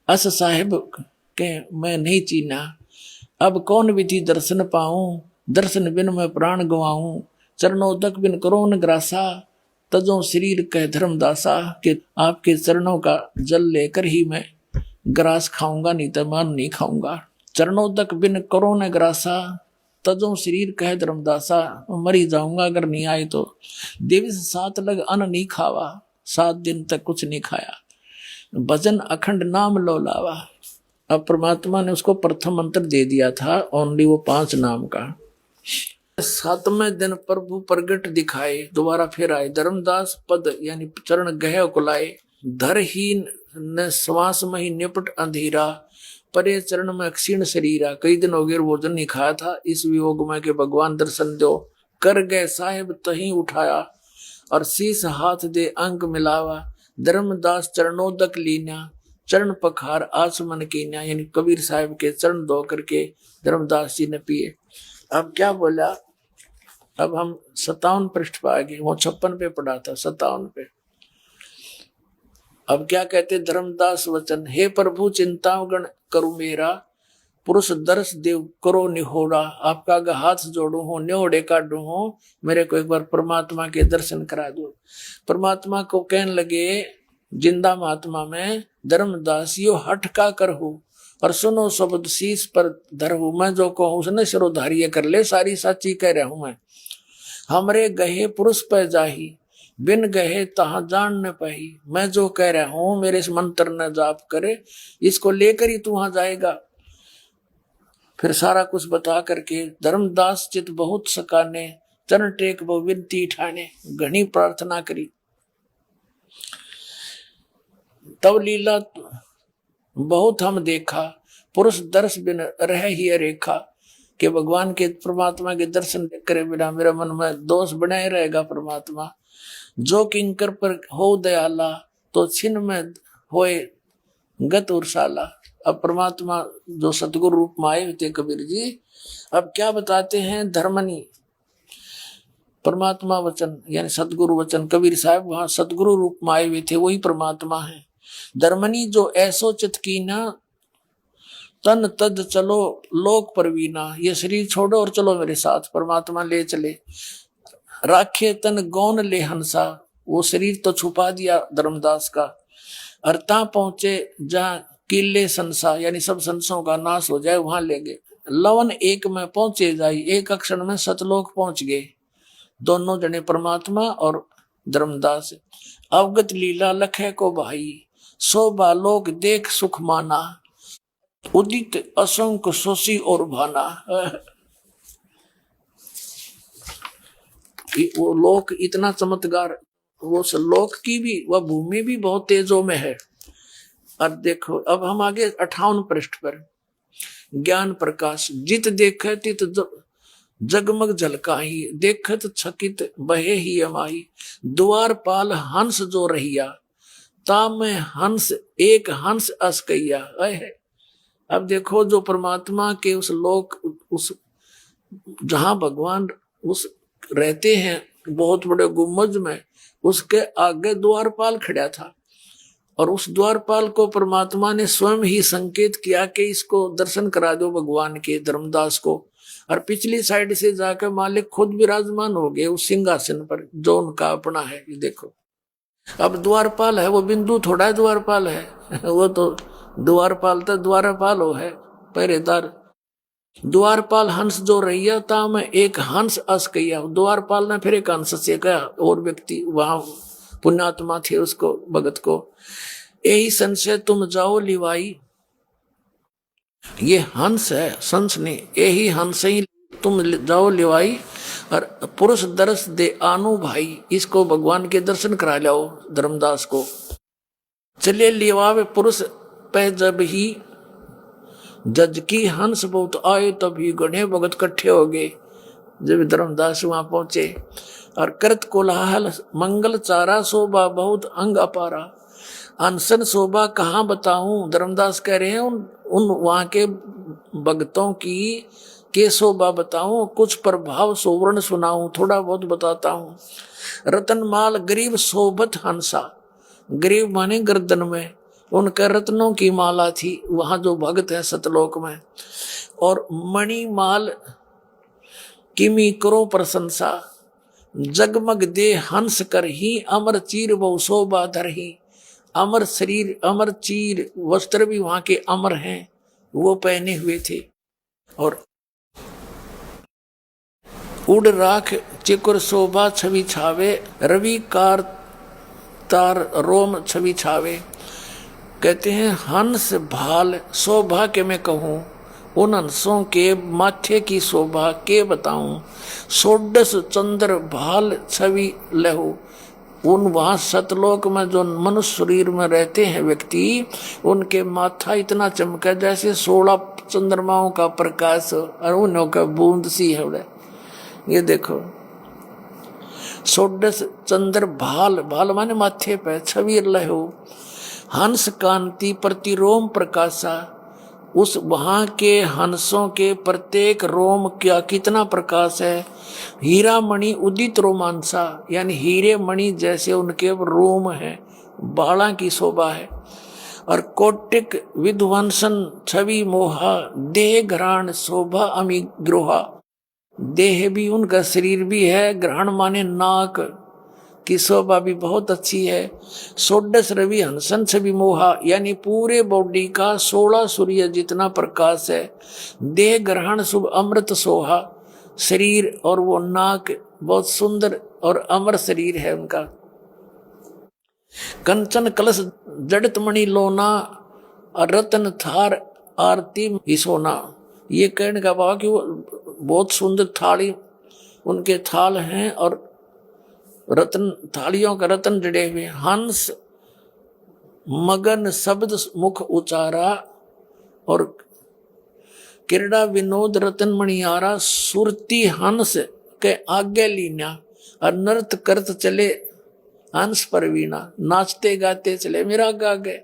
अस साहिब के मैं नहीं चीना। अब कौन विधि दर्शन पाऊं, दर्शन बिन मैं प्राण गवाऊं। चरणोदक बिन करो न ग्रासा, तजो शरीर कह धर्मदासा। कि आपके चरणों का जल लेकर ही मैं ग्रास खाऊंगा, नहीं तो मान नहीं खाऊंगा। चरणोदक बिन करो न ग्रासा, तजो शरीर कह धर्मदासा। मरी जाऊंगा अगर नहीं आए तो। दिवस 7 लग अन्न नहीं खावा, 7 दिन तक कुछ नहीं खाया। भजन अखंड नाम लो लावा। अब परमात्मा ने उसको प्रथम मंत्र दे दिया था, ओनली वो 5 नाम का। 7वें दिन प्रभु प्रगट दिखाए, दोबारा फिर आए। धर्मदास पद यानी चरण गह कुलाए। धरहीन न श्वास में ही निपट अंधेरा, परे चरण में क्षीण शरीरा। कई दिन हो गए भोजन नहीं खाया था, इस वियोग में के भगवान दर्शन दो। कर गए साहिब तही उठाया, और शीस हाथ दे अंग मिलावा। धर्मदास चरणोदक लीना, चरण पखार आसमन कीना। यानी कबीर साहिब के चरण धो करके धर्मदास जी ने पिए। अब क्या बोला, अब हम 57 पृष्ठ पर आ गए, वो 56 पे पढ़ा था, 57 पे। अब क्या कहते धर्मदास वचन, हे प्रभु चिंता गण करू मेरा, पुरुष दर्श देव करो निहोरा। आपका अगर हाथ जोड़ू हो, न्योड़े काटू हो, मेरे को एक बार परमात्मा के दर्शन करा दो। परमात्मा को कहने लगे जिंदा महात्मा में, धर्मदास यो हट का करहु, और सुनो शब्द शीश पर धरहु। मैं जो कहूँ उसने सिरोधार्य कर ले, सारी साची कह रहा हूं मैं। हमरे गहे पुरुष पे जाही, बिन गहे तहां जान न पाही। मैं जो कह रहा हूं मेरे इस मंत्र न जाप करे, इसको लेकर ही तू वहां जाएगा। फिर सारा कुछ बता करके धर्मदास चित बहुत सकाने, चरण टेक वो विनती ठाने। घनी प्रार्थना करी, तब लीला बहुत हम देखा, पुरुष दर्श बिन रह ही रेखा। कि भगवान के परमात्मा के दर्शन करे बिना मेरा मन में दोष बनाए रहेगा परमात्मा। जो किंकर पर हो दयाला, तो छिन में होए गत उर्साला। अब परमात्मा जो सतगुरु रूप में आए थे कबीर जी, अब क्या बताते हैं, धर्मनी परमात्मा वचन यानी सतगुरु वचन। कबीर साहब वहां सतगुरु रूप में आए हुए थे, वही परमात्मा है। धर्मनी जो ऐसो चित कीना, तन तद चलो लोक परवीना। ये शरीर छोड़ो और चलो मेरे साथ, परमात्मा ले चले। राखे तन गौन ले हंसा, वो शरीर तो छुपा दिया धर्मदास का। अर्ता पहुंचे जहां किले संसा, यानी सब संसों का नाश हो जाए वहां ले गए। लवन एक में पहुंचे जाई, एक अक्षर में सतलोक पहुंच गए। दोनों जने परमात्मा और धर्मदास। अवगत लीला लखे को भाई, सो बालोक देख सुख माना। उदित असंख शोषी और भाना। वो लोक इतना चमत्कार, वो लोक की भी वह भूमि भी बहुत तेजों में है। अब देखो, अब हम आगे 58 पृष्ठ पर। ज्ञान प्रकाश जित देखे तित जगमग झलकाही, देखत छकित बहे ही अमाही। द्वार पाल हंस जो रहिया, ताम में हंस एक हंस अस कहिया। अब देखो जो परमात्मा के उस लोक, उस जहां भगवान उस रहते हैं बहुत बड़े गुम्बज में, उसके आगे द्वारपाल खड़ा था। और उस द्वारपाल को परमात्मा ने स्वयं ही संकेत किया कि इसको दर्शन करा दो भगवान के, धर्मदास को। और पिछली साइड से जाकर मालिक खुद विराजमान हो गए उस सिंहासन पर जो उनका अपना है। ये देखो, अब द्वारपाल है, वो बिंदु थोड़ा है द्वारपाल है, वो तो द्वारपाल तो द्वारपाल हो है, पहरेदार। द्वारपाल हंस जो रहिया था, मैं एक हंस अस कहिया। द्वारपाल ने फिर एक हंस से कहा, और व्यक्ति वहां पुण्यात्मा थे उसको, भगत को, यही संशय तुम जाओ लिवाई। ये हंस है, संस ने, यही हंस ही तुम जाओ लिवाई। और पुरुष दर्श दे आनु भाई, इसको भगवान के दर्शन करा लाओ धर्मदास को। चले लिवावे पुरुष पह जब ही, जज की हंस बहुत आए तभी गणे भगत इकट्ठे हो गए। जब धर्मदास वहां पहुंचे और करत कोलाहल मंगल चारा, शोभा बहुत अंग अपारा। अनशन शोभा कहाँ बताऊं, धर्मदास कह रहे हैं उन वहां के भक्तों की के शोभा बताऊं, कुछ प्रभाव सोवर्ण सुनाऊं, थोड़ा बहुत बताता हूं। रतनमाल गरीब शोभत हंसा, गरीब माने गर्दन में उनका रत्नों की माला थी, वहां जो भक्त है सतलोक में। और मणिमाल किमी करो प्रशंसा, जगमग दे हंस कर ही, अमर चीर बहु शोभा धर ही। अमर शरीर अमर चीर वस्त्र भी वहां के अमर हैं, वो पहने हुए थे। और उड़ राख चिकुर शोभा छवि छावे, रवि कार तार रोम छवि छावे। कहते हैं हंस भाल शोभा के मैं कहूँ, उन हंसों के माथे की शोभा के बताऊं। सोडस चंद्र भाल छवि लहू, उन वहां सतलोक में जो मनुष्य शरीर में रहते हैं व्यक्ति, उनके माथा इतना चमका जैसे 16 चंद्रमाओं का प्रकाश और उन्हों का बूंद सी है। ये देखो सोडस चंद्र भाल, भाल माने माथे पे, छवि लहू हंस कांति प्रतिरोम प्रकाशा। उस वहां के हंसों के प्रत्येक रोम क्या कितना प्रकाश है। हीरा मणि उदित रोमांसा, यानी हीरे मणि जैसे उनके रोम है, बाला की शोभा है। और कोटिक विध्वंसन छवि मोहा, देह घ्राण शोभा अमी ग्रोहा। देह भी उनका शरीर भी है, ग्रहण माने नाक की शोभा भी बहुत अच्छी है। सोडस रवि हंसन छवि मोहा, यानी पूरे बॉडी का 16 सूर्य जितना प्रकाश है। देह ग्रहण शुभ अमृत सोहा, शरीर और वो नाक बहुत सुंदर और अमर शरीर है उनका। कंचन कलश जड़त मणि लोना, रतन थार आरती सोना। ये कहने का भाव कि वो बहुत सुंदर थाली उनके थाल हैं और रत्न थालियों का रत्न जड़े हुए। हंस मगन शब्द मुख उचारा, और क्रीड़ा विनोद रतन मणियारा। सुरती हंस के आगे लीना, और नृत्य करत चले हंस परवीना, नाचते गाते चले मेरा आगे।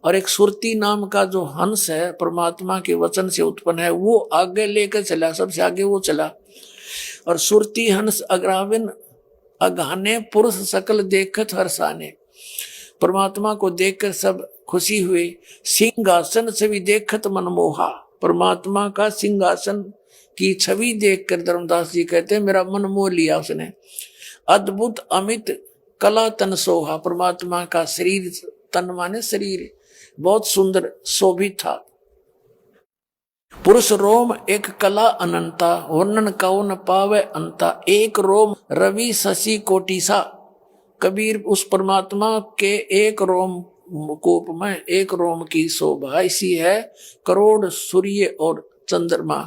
और एक सुरती नाम का जो हंस है परमात्मा के वचन से उत्पन्न है, वो आगे लेकर चला, सबसे आगे वो चला। और सुरती हंस अग्राविन अघाने, पुरुष सकल देखत हर्षाने। परमात्मा को देखकर सब खुशी हुई। सिंहासन छवि देखत मनमोहा, परमात्मा का सिंहासन की छवि देखकर धर्मदास जी कहते हैं मेरा मन मोह लिया उसने। अद्भुत अमित कला तन सोहा, परमात्मा का शरीर, तन माने शरीर, बहुत सुंदर शोभित था। पुरुष रोम एक कला अनंता, वर्णन कौ न पावे अंता। एक रोम रवि शशि कोटिसा। कबीर उस परमात्मा के एक रोम कोप में एक रोम की शोभा ऐसी है, करोड़ सूर्य और चंद्रमा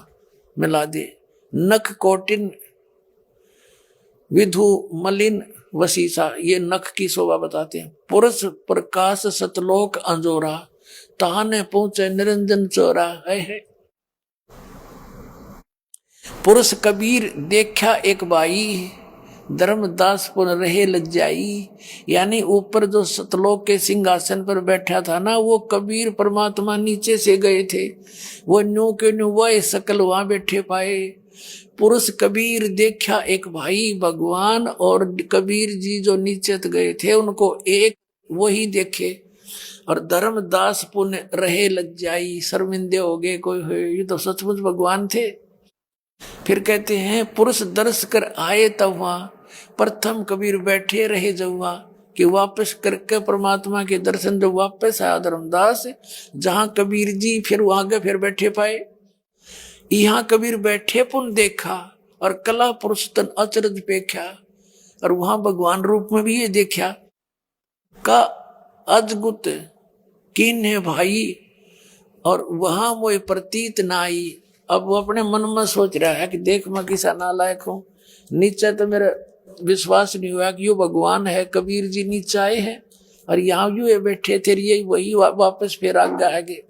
मिला दे। नख कोटिन विधु मलिन वसीसा, ये नख की शोभा बताते हैं। पुरुष प्रकाश सतलोक अंजोरा, ताने पहुंचे निरंजन चोरा है। पुरुष कबीर देखा एक बाई, धर्मदास पुन रहे लज्जाई। यानी ऊपर जो सतलोक के सिंहासन पर बैठा था ना, वो कबीर परमात्मा नीचे से गए थे, वो न्यू के न्यू वह सकल वहां बैठे पाए। पुरुष कबीर देखा एक भाई, भगवान और कबीर जी जो नीचे गए थे उनको एक वही देखे। और धर्मदास पुण्य रहे लज्जाई, शर्मिंदे हो गए कोई, ये तो सचमुच भगवान थे। फिर कहते हैं पुरुष दर्श कर आए तब वहां, प्रथम कबीर बैठे रहे जब वहां, कि वापस करके परमात्मा के दर्शन जब वापस आया धर्मदास, जहां कबीर जी फिर वहां गए, फिर बैठे पाए। यहाँ कबीर बैठे पुन देखा, और कला पुरुष तन अचरज पेख्या। और वहां भगवान रूप में भी ये देखा का अजगुत किन है भाई, और वहां वो प्रतीत ना आई। अब वो अपने मन में सोच रहा है कि देख मैं किसा नालायक हूं, नीचे तो मेरा विश्वास नहीं हुआ कि यो भगवान है। कबीर जी नीचे आए हैं और यहाँ यूं बैठे थे, यही वही वापस फिर आगे।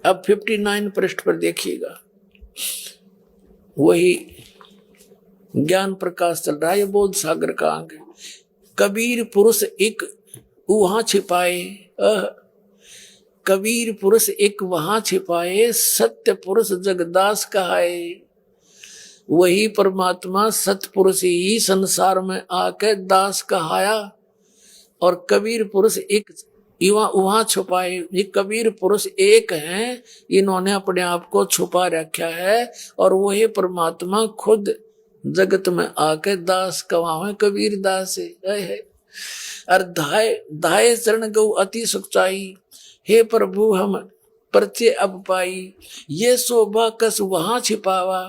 अब 59 पृष्ठ पर देखिएगा, वही ज्ञान प्रकाश चल रहा है, ये बोध सागर का अंग है। कबीर पुरुष एक वहां छिपाए, कबीर पुरुष एक वहां छिपाए, सत्य पुरुष जगदास कहाए। वही परमात्मा सतपुरुष ही संसार में आके दास कहाया। और कबीर पुरुष एक वहां छुपाए, ये कबीर पुरुष एक हैं, इन्होंने अपने आप को छुपा रखा है। और वही परमात्मा खुद जगत में आके दास कहावे, कबीर दास है। और धाये चरण गौ अति सुखचाई, हे प्रभु हम परिचय अब पाई। ये शोभा कस वहां छिपावा,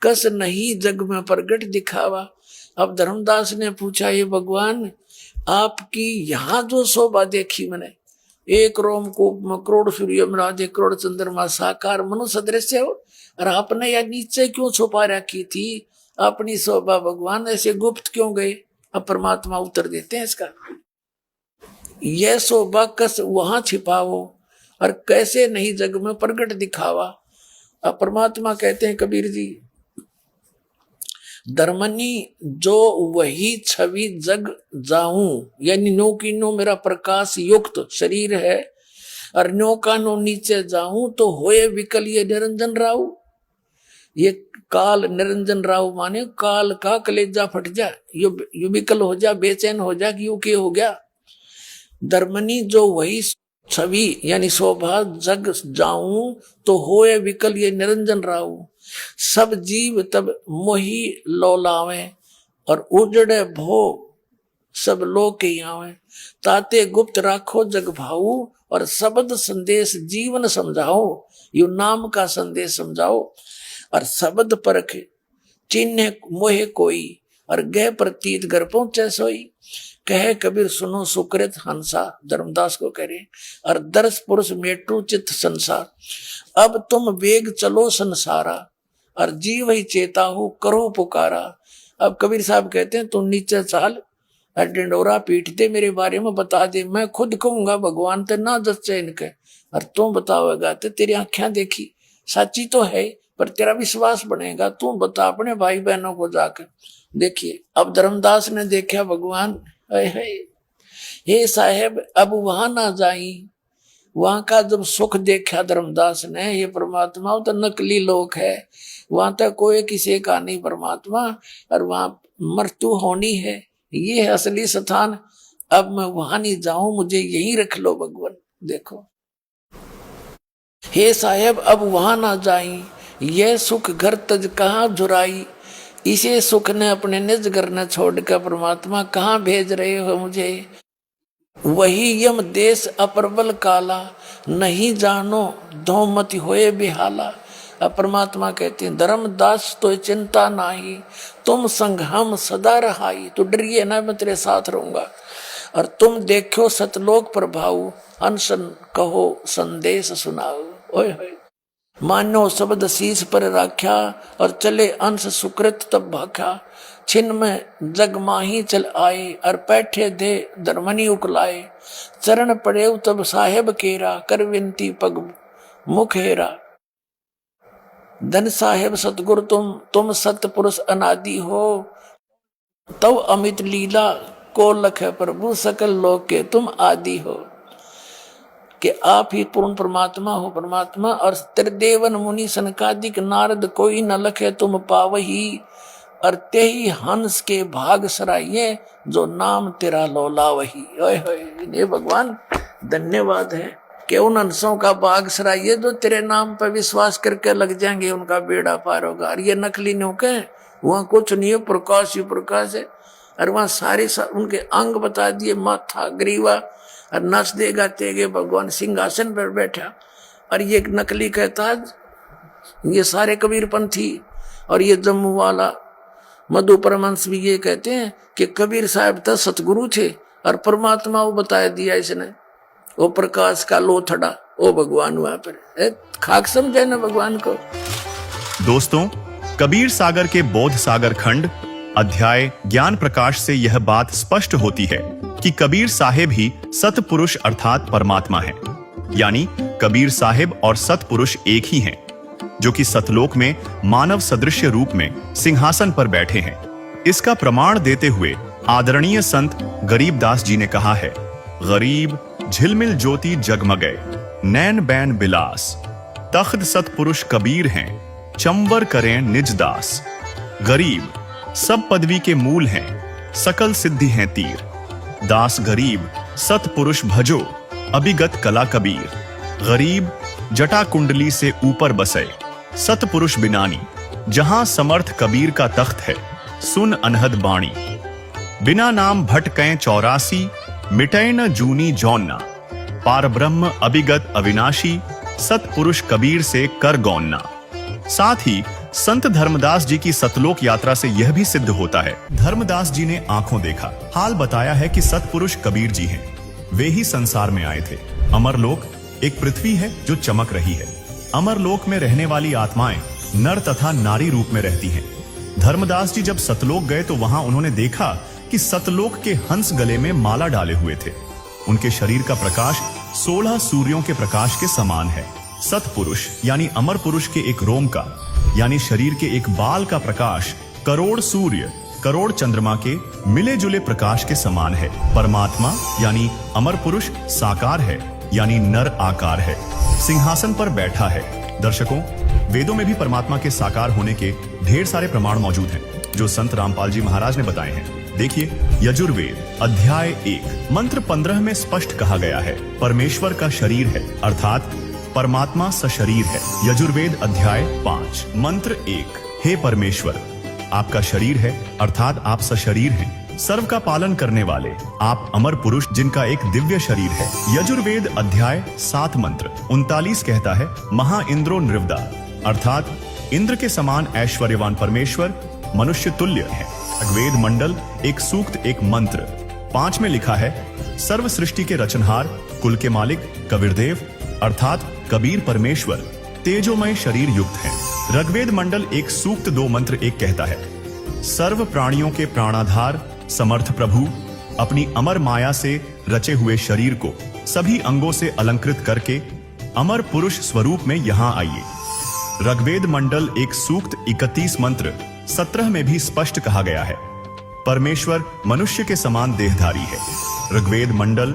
कस नहीं जग में प्रगट दिखावा। अब धर्मदास ने पूछा, ये भगवान आपकी यहाँ जो शोभा देखी मैंने, एक रोमकूप में करोड़ सूर्य मिराज, एक करोड़ चंद्रमा साकार मनुष्य सदृश हो, और आपने यह नीचे क्यों छुपा रखी थी अपनी शोभा भगवान, ऐसे गुप्त क्यों गए? अब परमात्मा उत्तर देते हैं इसका, यह शोभा कस वहां छिपाओ और कैसे नहीं जग में प्रगट दिखावा। अब परमात्मा कहते हैं कबीर जी, धर्मनी जो वही छवि जग जाऊं, यानी नो की नो मेरा प्रकाश युक्त शरीर है, और नो का नो नीचे जाऊं तो होए विकल ये निरंजन राव। ये काल निरंजन राव माने काल का कलेजा फट जा, यू विकल हो जा, बेचैन हो जा कि यू के हो गया। धर्मनी जो वही छवि यानी शोभा जग जाऊं तो होए विकल ये निरंजन राव। सब जीव तब मोही लौलावे और उजड़े भो सब लोग के आवे। ताते गुप्त राखो जग भाऊ और शब्द संदेश जीवन समझाओ। यू नाम का संदेश समझाओ और शब्द परख चिन्ह मोहे कोई और गह प्रतीत घर पहुंचे सोई। कहे कबीर सुनो सुकृत हंसा, धर्मदास को कह रहे, और दर्श पुरुष मेटू चित्त संसार। अब तुम वेग चलो संसारा और जीव ही चेता हो करो पुकारा। अब कबीर साहब कहते हैं तुम नीचे चाल और डिंडोरा पीट दे, मेरे बारे में बता दे। मैं खुद कहूंगा भगवान ते ना जच्चे इनके, और तुम बताओगा तो तेरी आंखें देखी सच्ची तो है, पर तेरा विश्वास बनेगा। तू बता अपने भाई बहनों को जाकर। देखिए अब धर्मदास ने देखा भगवान, हे साहेब अब वहां ना जाई। वहां का जब सुख देखा धर्मदास ने, ये परमात्मा तो नकली लोक है, वहां तक कोई किसी का नहीं परमात्मा, और वहां मृत्यु होनी है, ये है असली स्थान। अब मैं वहां नहीं जाऊं, मुझे यहीं रख लो भगवान। देखो हे साहेब अब वहां ना जाई, यह सुख घर तज कहाँ झुराई। इसे सुख ने अपने निज घर न छोड़कर परमात्मा कहाँ भेज रहे हो मुझे। वही यम देश अप्रबल काला, नहीं जानो धोमति होए बेहाला। अब परमात्मा कहते हैं धर्मदास तो चिंता नाही, तुम संग हम सदा रहाई। तो डरिए ना, मैं तेरे साथ रहूंगा। और तुम देखो सतलोक प्रभाव, अनशन कहो संदेश सुनाओ। ओए होए मानो शब्द शीश पर राख्या और चले अंश सुकृत तब भाख्या। छिन में जग माही चल आए और बैठे दे धर्मनी उकलाए। चरण पड़े तब साहेब केरा, कर विनती पग मुख हेरा। धन साहेब सतगुरु तुम सतपुरुष अनादि हो। तव अमित लीला को लख प्रभु सकल लोक के तुम आदि हो। कि आप ही पूर्ण परमात्मा हो परमात्मा। और त्रिदेवन मुनि सनकादिक नारद कोई न लखे तुम पावही। और ते ही हंस के भाग सराइये, जो नाम तेरा लौला वही। ओए भगवान धन्यवाद है कि उन हंसों का भाग सराइये जो तेरे नाम पर विश्वास करके लग जाएंगे, उनका बेड़ा पार होगा। और ये नकली नौके वहां कुछ नहीं है, प्रकाश ही प्रकाश है। और वहां सारे उनके अंग बता दिए, माथा ग्रीवा, और नाच दे गाते गए भगवान सिंहासन पर बैठा। और ये नकली कहता ये सारे कबीरपंथी और ये जम्मू वाला मधु परमहंस भी ये कहते हैं कि कबीर साहब तो सतगुरु थे और परमात्मा वो बताया दिया इसने, वो प्रकाश का लोथड़ा, वो भगवान वहां पर खाक समझे ना भगवान को। दोस्तों कबीर सागर के बोध सागर खंड अध्याय ज्ञान प्रकाश से यह बात स्पष्ट होती है कि कबीर साहेब ही सतपुरुष अर्थात परमात्मा है। यानी कबीर साहेब और सतपुरुष एक ही हैं, जो कि सतलोक में मानव सदृश रूप में सिंहासन पर बैठे हैं। इसका प्रमाण देते हुए आदरणीय संत गरीबदास जी ने कहा है, गरीब झिलमिल ज्योति जगमगे, नैन बैन बिलास, तख्त सतपुरुष कबीर हैं, चंवर करें निज दास। गरीब सब पदवी के मूल हैं, सकल सिद्धि हैं तीर, दास गरीब सतपुरुष भजो, अभिगत कला कबीर। गरीब जटा कुंडली से ऊपर बसे, सतपुरुष बिनानी, जहां समर्थ कबीर का तख्त है, सुन अनहद बाणी। बिना नाम भटकें 84, मिटे न जूनी जौन्ना, पार ब्रह्म अभिगत अविनाशी, सतपुरुष कबीर से कर गौन्ना। साथ ही संत धर्मदास जी की सतलोक यात्रा से यह भी सिद्ध होता है। धर्मदास जी ने आंखों देखा, हाल बताया है कि सतपुरुष कबीर जी हैं। वे ही संसार में आए थे। अमरलोक एक पृथ्वी है जो चमक रही है। अमरलोक में रहने वाली आत्माएं नर तथा नारी रूप में रहती हैं। धर्मदास जी जब सतलोक गए तो वहां उन्होंने देखा कि सतलोक के हंस गले में माला डाले हुए थे। उनके शरीर का प्रकाश 16 सूर्यों के प्रकाश के समान है। सतपुरुष यानी अमर पुरुष के एक रोम का यानी शरीर के एक बाल का प्रकाश करोड़ सूर्य करोड़ चंद्रमा के मिले जुले प्रकाश के समान है। परमात्मा यानी अमर पुरुष साकार है यानी नर आकार है, सिंहासन पर बैठा है। दर्शकों, वेदों में भी परमात्मा के साकार होने के ढेर सारे प्रमाण मौजूद हैं, जो संत रामपाल जी महाराज ने बताए हैं। देखिए, यजुर्वेद अध्याय 1 मंत्र 15 में स्पष्ट कहा गया है, परमेश्वर का शरीर है अर्थात परमात्मा सशरीर है। यजुर्वेद अध्याय 5 मंत्र 1, हे परमेश्वर, आपका शरीर है अर्थात आप सशरीर हैं, सर्व का पालन करने वाले, आप अमर पुरुष जिनका एक दिव्य शरीर है। यजुर्वेद अध्याय 7 मंत्र 39 कहता है, महा इंद्रो निर्वदा अर्थात इंद्र के समान ऐश्वर्यवान परमेश्वर मनुष्य तुल्य है। ऋग्वेद मंडल एक सूक्त एक मंत्र 5 में लिखा है, सर्व सृष्टि के रचनहार कुल के मालिक कबीरदेव अर्थात कबीर परमेश्वर तेजोमय शरीर युक्त हैं। ऋग्वेद मंडल एक सूक्त 2 मंत्र 1 कहता है, सर्व प्राणियों के प्राणाधार समर्थ प्रभु अपनी अमर माया से रचे हुए शरीर को सभी अंगों से अलंकृत करके अमर पुरुष स्वरूप में यहां आइए। ऋग्वेद मंडल एक सूक्त 31 मंत्र 17 में भी स्पष्ट कहा गया है, परमेश्वर मनुष्य के समान देहधारी है। ऋग्वेद मंडल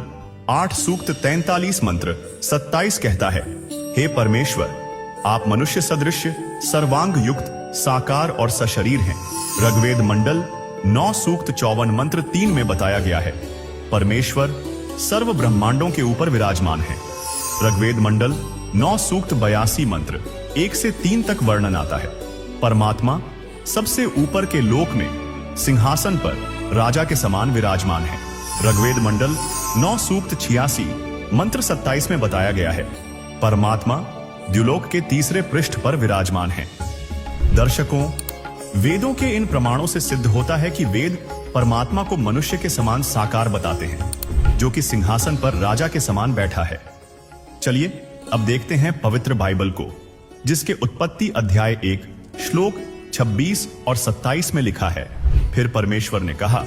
8 सूक्त 43 मंत्र 27 कहता है, हे परमेश्वर, आप मनुष्य सदृश सर्वांग युक्त साकार और सशरीर हैं। ऋग्वेद मंडल 9 सूक्त 54 मंत्र 3 में बताया गया है, परमेश्वर सर्व ब्रह्मांडों के ऊपर विराजमान है। ऋग्वेद मंडल 9 सूक्त 82 मंत्र 1 से 3 तक वर्णन आता है, परमात्मा सबसे ऊपर के लोक में सिंहासन पर राजा के समान विराजमान है। ऋग्वेद मंडल 9 सूक्त 86 मंत्र 27 में बताया गया है, परमात्मा द्युलोक के तीसरे पृष्ठ पर विराजमान है। दर्शकों, वेदों के इन प्रमाणों से सिद्ध होता है कि वेद परमात्मा को मनुष्य के समान साकार बताते हैं, जो कि सिंहासन पर राजा के समान बैठा है। चलिए अब देखते हैं पवित्र बाइबल को, जिसके उत्पत्ति अध्याय 1 श्लोक 26 और 27 में लिखा है, फिर परमेश्वर ने कहा,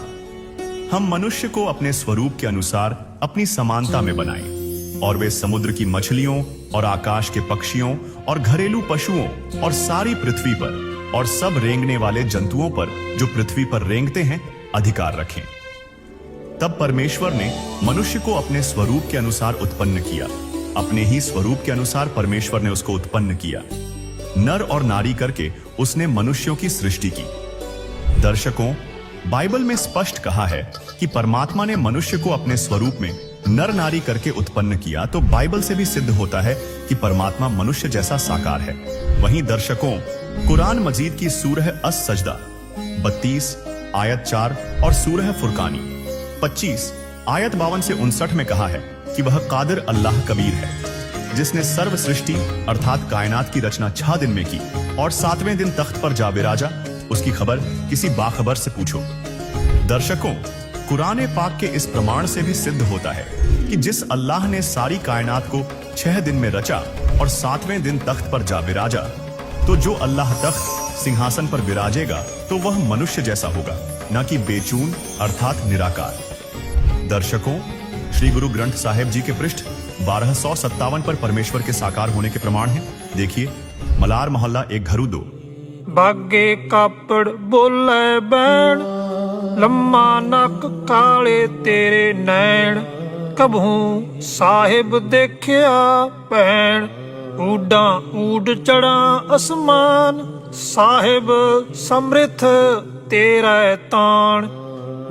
हम मनुष्य को अपने स्वरूप के अनुसार अपनी समानता में बनाएं, और वे समुद्र की मछलियों और आकाश के पक्षियों और घरेलू पशुओं और सारी पृथ्वी पर और सब रेंगने वाले जंतुओं पर जो पृथ्वी पर रेंगते हैं अधिकार रखें। तब परमेश्वर ने मनुष्य को अपने स्वरूप के अनुसार उत्पन्न किया, अपने ही स्वरूप के अनुसार परमेश्वर ने उसको उत्पन्न किया, नर और नारी करके उसने मनुष्यों की सृष्टि की। दर्शकों, बाइबल में स्पष्ट कहा है कि परमात्मा ने मनुष्य को अपने स्वरूप में नर नारी करके उत्पन्न किया, तो बाइबल से भी सिद्ध होता है कि परमात्मा मनुष्य जैसा साकार है। वहीं दर्शकों, कुरान मजीद की सूरह अस-सजदा 32 आयत 4 और सूरह फुरकानी 25 आयत 52 से 59 में कहा है कि वह कादिर अल्लाह कबीर है, जिसने सर्व सृष्टि अर्थात कायनात की रचना 6 दिन में की और 7वें दिन तख्त पर जा विराजा। उसकी खबर किसी बाखबर से पूछो। दर्शकों, कुरान पाक के इस प्रमाण से भी सिद्ध होता है कि जिस अल्लाह ने सारी कायनात को 6 दिन में रचा और 7वें दिन तख्त पर जा विराजा, तो जो अल्लाह तख्त सिंहासन पर विराजेगा तो वह मनुष्य जैसा होगा, न कि बेचून अर्थात निराकार। दर्शकों, श्री गुरु ग्रंथ साहिब जी के पृष्ठ 1257 पर परमेश्वर के साकार होने के प्रमाण हैं। देखिए, मलार मोहल्ला एक घरू दो। बागे कापड़ बोले बैण, लम्मा नक काले तेरे नैण, कभू साहिब देखिया भैण, ऊडा ऊड चढ़ा आसमान, साहिब समृथ तेरा ताण,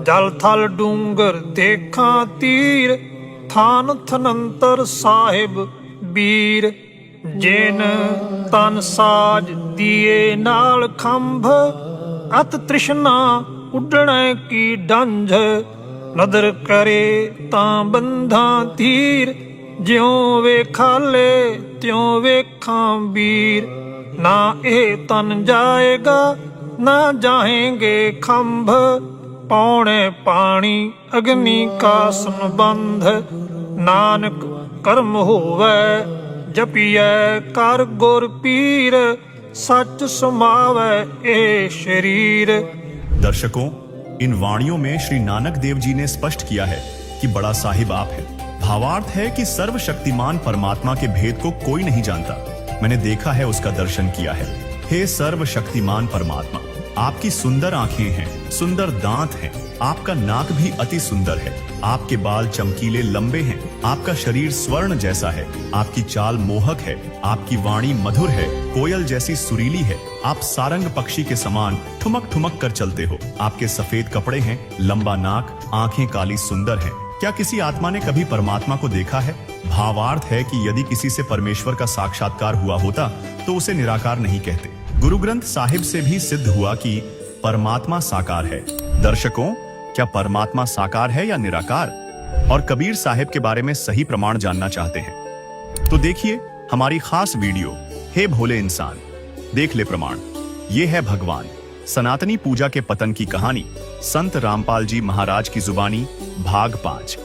जल थल डूंगर देखा तीर, थान थनंतर साहिब वीर, जिन तन साज दिए नाल खंभ, अत तृष्णा उडणे की डंझ, नदर करे तां बंधा तीर, ज्यों वेखाले त्यों वेखां वीर, ना ए तन जाएगा ना जाएंगे खंभ, पौने पानी अग्नि का संबंध, नानक कर्म होवे जपिए कर गुर पीर, सच समावे ए शरीर। दर्शकों, इन वाणियों में श्री नानक देव जी ने स्पष्ट किया है कि बड़ा साहिब आप है। भावार्थ है कि सर्वशक्तिमान परमात्मा के भेद को कोई नहीं जानता। मैंने देखा है, उसका दर्शन किया है। हे सर्वशक्तिमान परमात्मा, आपकी सुंदर आंखें हैं, सुंदर दांत हैं, आपका नाक भी अति सुंदर है, आपके बाल चमकीले लंबे हैं, आपका शरीर स्वर्ण जैसा है, आपकी चाल मोहक है, आपकी वाणी मधुर है, कोयल जैसी सुरीली है, आप सारंग पक्षी के समान ठुमक ठुमक कर चलते हो, आपके सफेद कपड़े हैं, लंबा नाक, आंखें काली सुंदर हैं। क्या किसी आत्मा ने कभी परमात्मा को देखा है? भावार्थ है कि यदि किसी से परमेश्वर का साक्षात्कार हुआ होता तो उसे निराकार नहीं कहते। गुरु ग्रंथ साहिब से भी सिद्ध हुआ कि परमात्मा साकार है। दर्शकों, क्या परमात्मा साकार है या निराकार? और कबीर साहिब के बारे में सही प्रमाण जानना चाहते हैं तो देखिए हमारी खास वीडियो, हे भोले इंसान देख ले प्रमाण। ये है भगवान सनातनी पूजा के पतन की कहानी, संत रामपाल जी महाराज की जुबानी, भाग 5।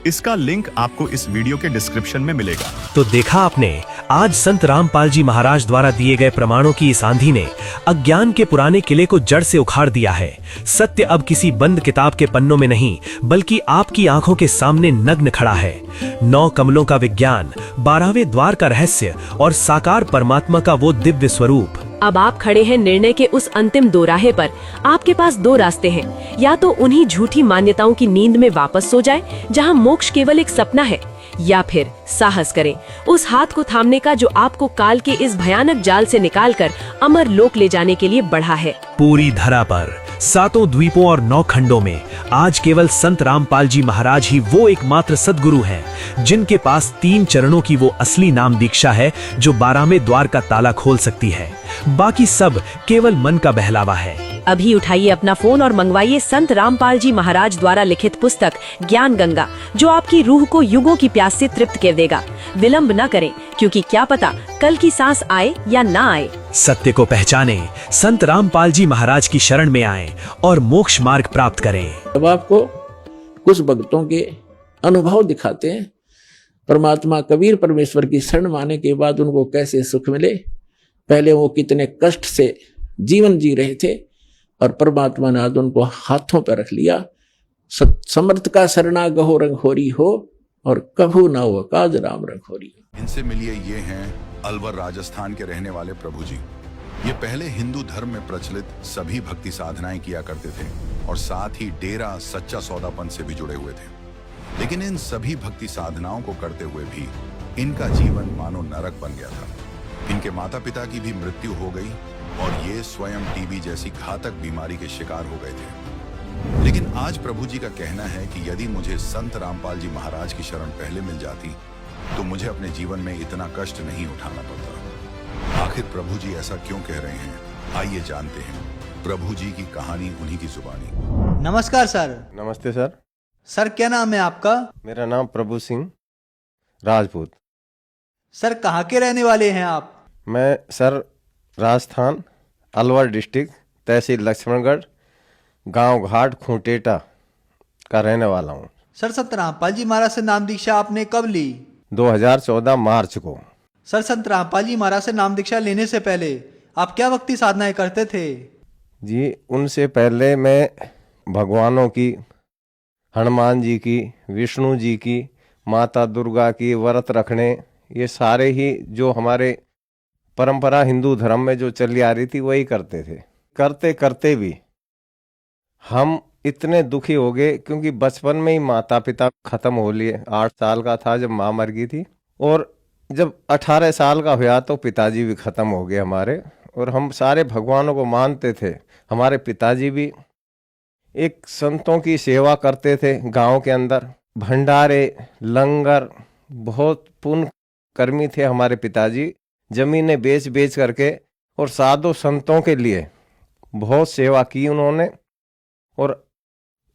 इसका लिंक आपको इस वीडियो के डिस्क्रिप्शन में मिलेगा। तो देखा आपने, आज संत रामपाल जी महाराज द्वारा दिए गए प्रमाणों की इस आंधी ने अज्ञान के पुराने किले को जड़ से उखाड़ दिया है। सत्य अब किसी बंद किताब के पन्नों में नहीं, बल्कि आपकी आंखों के सामने नग्न खड़ा है। 9 कमलों का विज्ञान, 12वें द्वार का रहस्य और साकार परमात्मा का वो दिव्य स्वरूप। अब आप खड़े हैं निर्णय के उस अंतिम दोराहे पर। आपके पास 2 रास्ते हैं, या तो उन्हीं झूठी मान्यताओं की नींद में वापस सो जाए जहां मोक्ष केवल एक सपना है, या फिर साहस करें उस हाथ को थामने का जो आपको काल के इस भयानक जाल से निकालकर अमर लोक ले जाने के लिए बढ़ा है। पूरी धरा पर 7 द्वीपों और 9 खंडों में आज केवल संत रामपाल जी महाराज ही वो एकमात्र सद्गुरु हैं जिनके पास 3 चरणों की वो असली नाम दीक्षा है जो 12वें द्वार का ताला खोल सकती है। बाकी सब केवल मन का बहलावा है। अभी उठाइए अपना फोन और मंगवाइए संत रामपाल जी महाराज द्वारा लिखित पुस्तक ज्ञान गंगा, जो आपकी रूह को युगों की प्यास से तृप्त कर देगा। विलंब न करें, क्योंकि क्या पता कल की सांस आए या ना आए। सत्य को पहचाने, संत रामपाल जी महाराज की शरण में आए और मोक्ष मार्ग प्राप्त करें। अब आपको कुछ भक्तों के अनुभव दिखाते हैं। परमात्मा कबीर परमेश्वर की शरण माने के बाद उनको कैसे सुख मिले, पहले वो कितने कष्ट से जीवन जी रहे थे और परमात्मा ने आज उनको हाथों पर रख लिया। समर्थ का शरणा गहो रंगहोरी हो और कभू न हो काज राम रंगहोरी। इनसे मिलिए, ये हैं अलवर राजस्थान के रहने वाले प्रभु जी। ये पहले हिंदू धर्म में प्रचलित सभी भक्ति साधनाएं किया करते थे और साथ ही डेरा सच्चा सौदापन से भी जुड़े हुए थे। लेकिन इन सभी भक्ति साधनाओं को करते हुए भी इनका जीवन मानो नरक बन गया था। इनके माता पिता की भी मृत्यु हो गई और ये स्वयं टीबी जैसी घातक बीमारी के शिकार हो गए थे। लेकिन आज प्रभु जी का कहना है कि यदि मुझे संत रामपाल जी महाराज की शरण पहले मिल जाती तो मुझे अपने जीवन में इतना कष्ट नहीं उठाना पड़ता। आखिर प्रभु जी ऐसा क्यों कह रहे हैं, आइए जानते हैं प्रभु जी की कहानी उन्हीं की जुबानी। नमस्कार सर। नमस्ते सर। सर क्या नाम है आपका? मेरा नाम प्रभु सिंह राजपूत। सर कहाँ के रहने वाले हैं आप? मैं सर राजस्थान अलवर डिस्ट्रिक्ट तहसील लक्ष्मणगढ़ गांव घाट खूंटेटा का रहने वाला हूँ। सर संत रामपाल जी महाराज से नाम दीक्षा आपने कब ली? 2014 मार्च को। सर संत रामपाल जी महाराज से नाम दीक्षा लेने से पहले आप क्या भक्ति साधनाएं करते थे? जी, उनसे पहले मैं भगवानों की, हनुमान जी की, विष्णु जी की, माता दुर्गा की व्रत रखने, ये सारे ही जो हमारे परंपरा हिंदू धर्म में जो चली आ रही थी वही करते थे। करते करते भी हम इतने दुखी हो गए क्योंकि बचपन में ही माता पिता खत्म हो लिए। 8 साल का था जब माँ मर गई थी, और जब 18 साल का हुआ तो पिताजी भी खत्म हो गए हमारे। और हम सारे भगवानों को मानते थे। हमारे पिताजी भी एक संतों की सेवा करते थे गांव के अंदर, भंडारे, लंगर, बहुत पुण्य कर्मी थे हमारे पिताजी। जमीनें बेच बेच करके और साधु संतों के लिए बहुत सेवा की उन्होंने। और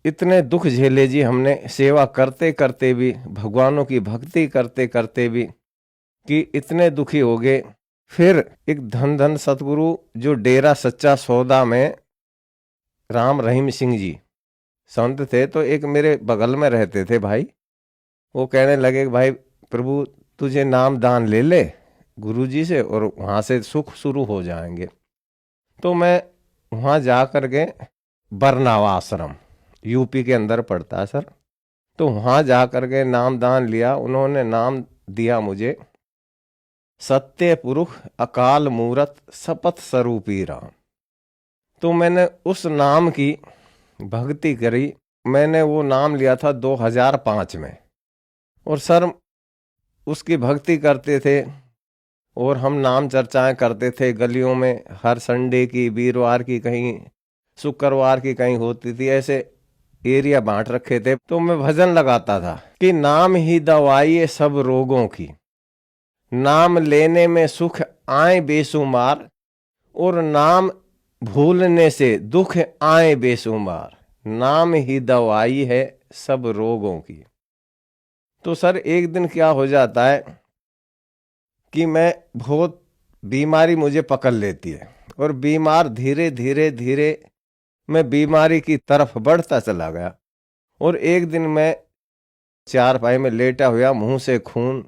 इतने दुख झेले जी हमने सेवा करते करते भी, भगवानों की भक्ति करते करते भी, कि इतने दुखी हो गए। फिर एक धन धन सतगुरु जो डेरा सच्चा सौदा में राम रहीम सिंह जी संत थे, तो एक मेरे बगल में रहते थे भाई, वो कहने लगे भाई प्रभु तुझे नाम दान ले ले गुरु जी से और वहाँ से सुख शुरू हो जाएंगे। तो मैं वहाँ जा कर के, बरनावा आश्रम यूपी के अंदर पड़ता है सर, तो वहाँ जा कर के नाम दान लिया। उन्होंने नाम दिया मुझे, सत्य पुरुष अकाल मूरत शपथ स्वरूपी राम। तो मैंने उस नाम की भक्ति करी। मैंने वो नाम लिया था 2005 में, और सर उसकी भक्ति करते थे और हम नाम चर्चाएं करते थे गलियों में। हर संडे की, वीरवार की, कहीं शुक्रवार की कहीं होती थी, ऐसे एरिया बांट रखे थे। तो मैं भजन लगाता था कि नाम ही दवाई है सब रोगों की, नाम लेने में सुख आए बेशुमार, और नाम भूलने से दुख आए बेशुमार, नाम ही दवाई है सब रोगों की। तो सर एक दिन क्या हो जाता है कि मैं बहुत बीमारी मुझे पकड़ लेती है, और बीमार धीरे धीरे धीरे मैं बीमारी की तरफ बढ़ता चला गया। और एक दिन मैं चारपाई में लेटा हुआ, मुंह से खून,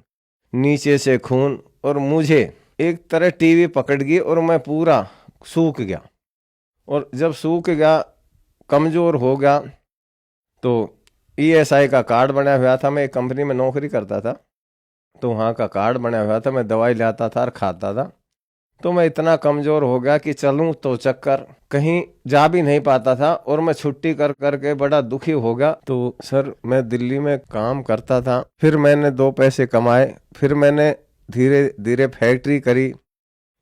नीचे से खून, और मुझे एक तरह टीवी पकड़ गई और मैं पूरा सूख गया। और जब सूख गया, कमजोर हो गया, तो ESI का कार्ड बना हुआ था। मैं एक कंपनी में नौकरी करता था, तो वहाँ का कार्ड बना हुआ था। मैं दवाई लाता था और खाता था। तो मैं इतना कमजोर हो गया कि चलूं तो चक्कर, कहीं जा भी नहीं पाता था, और मैं छुट्टी कर करके बड़ा दुखी हो गया। तो सर मैं दिल्ली में काम करता था, फिर मैंने 2 पैसे कमाए, फिर मैंने धीरे धीरे फैक्ट्री करी,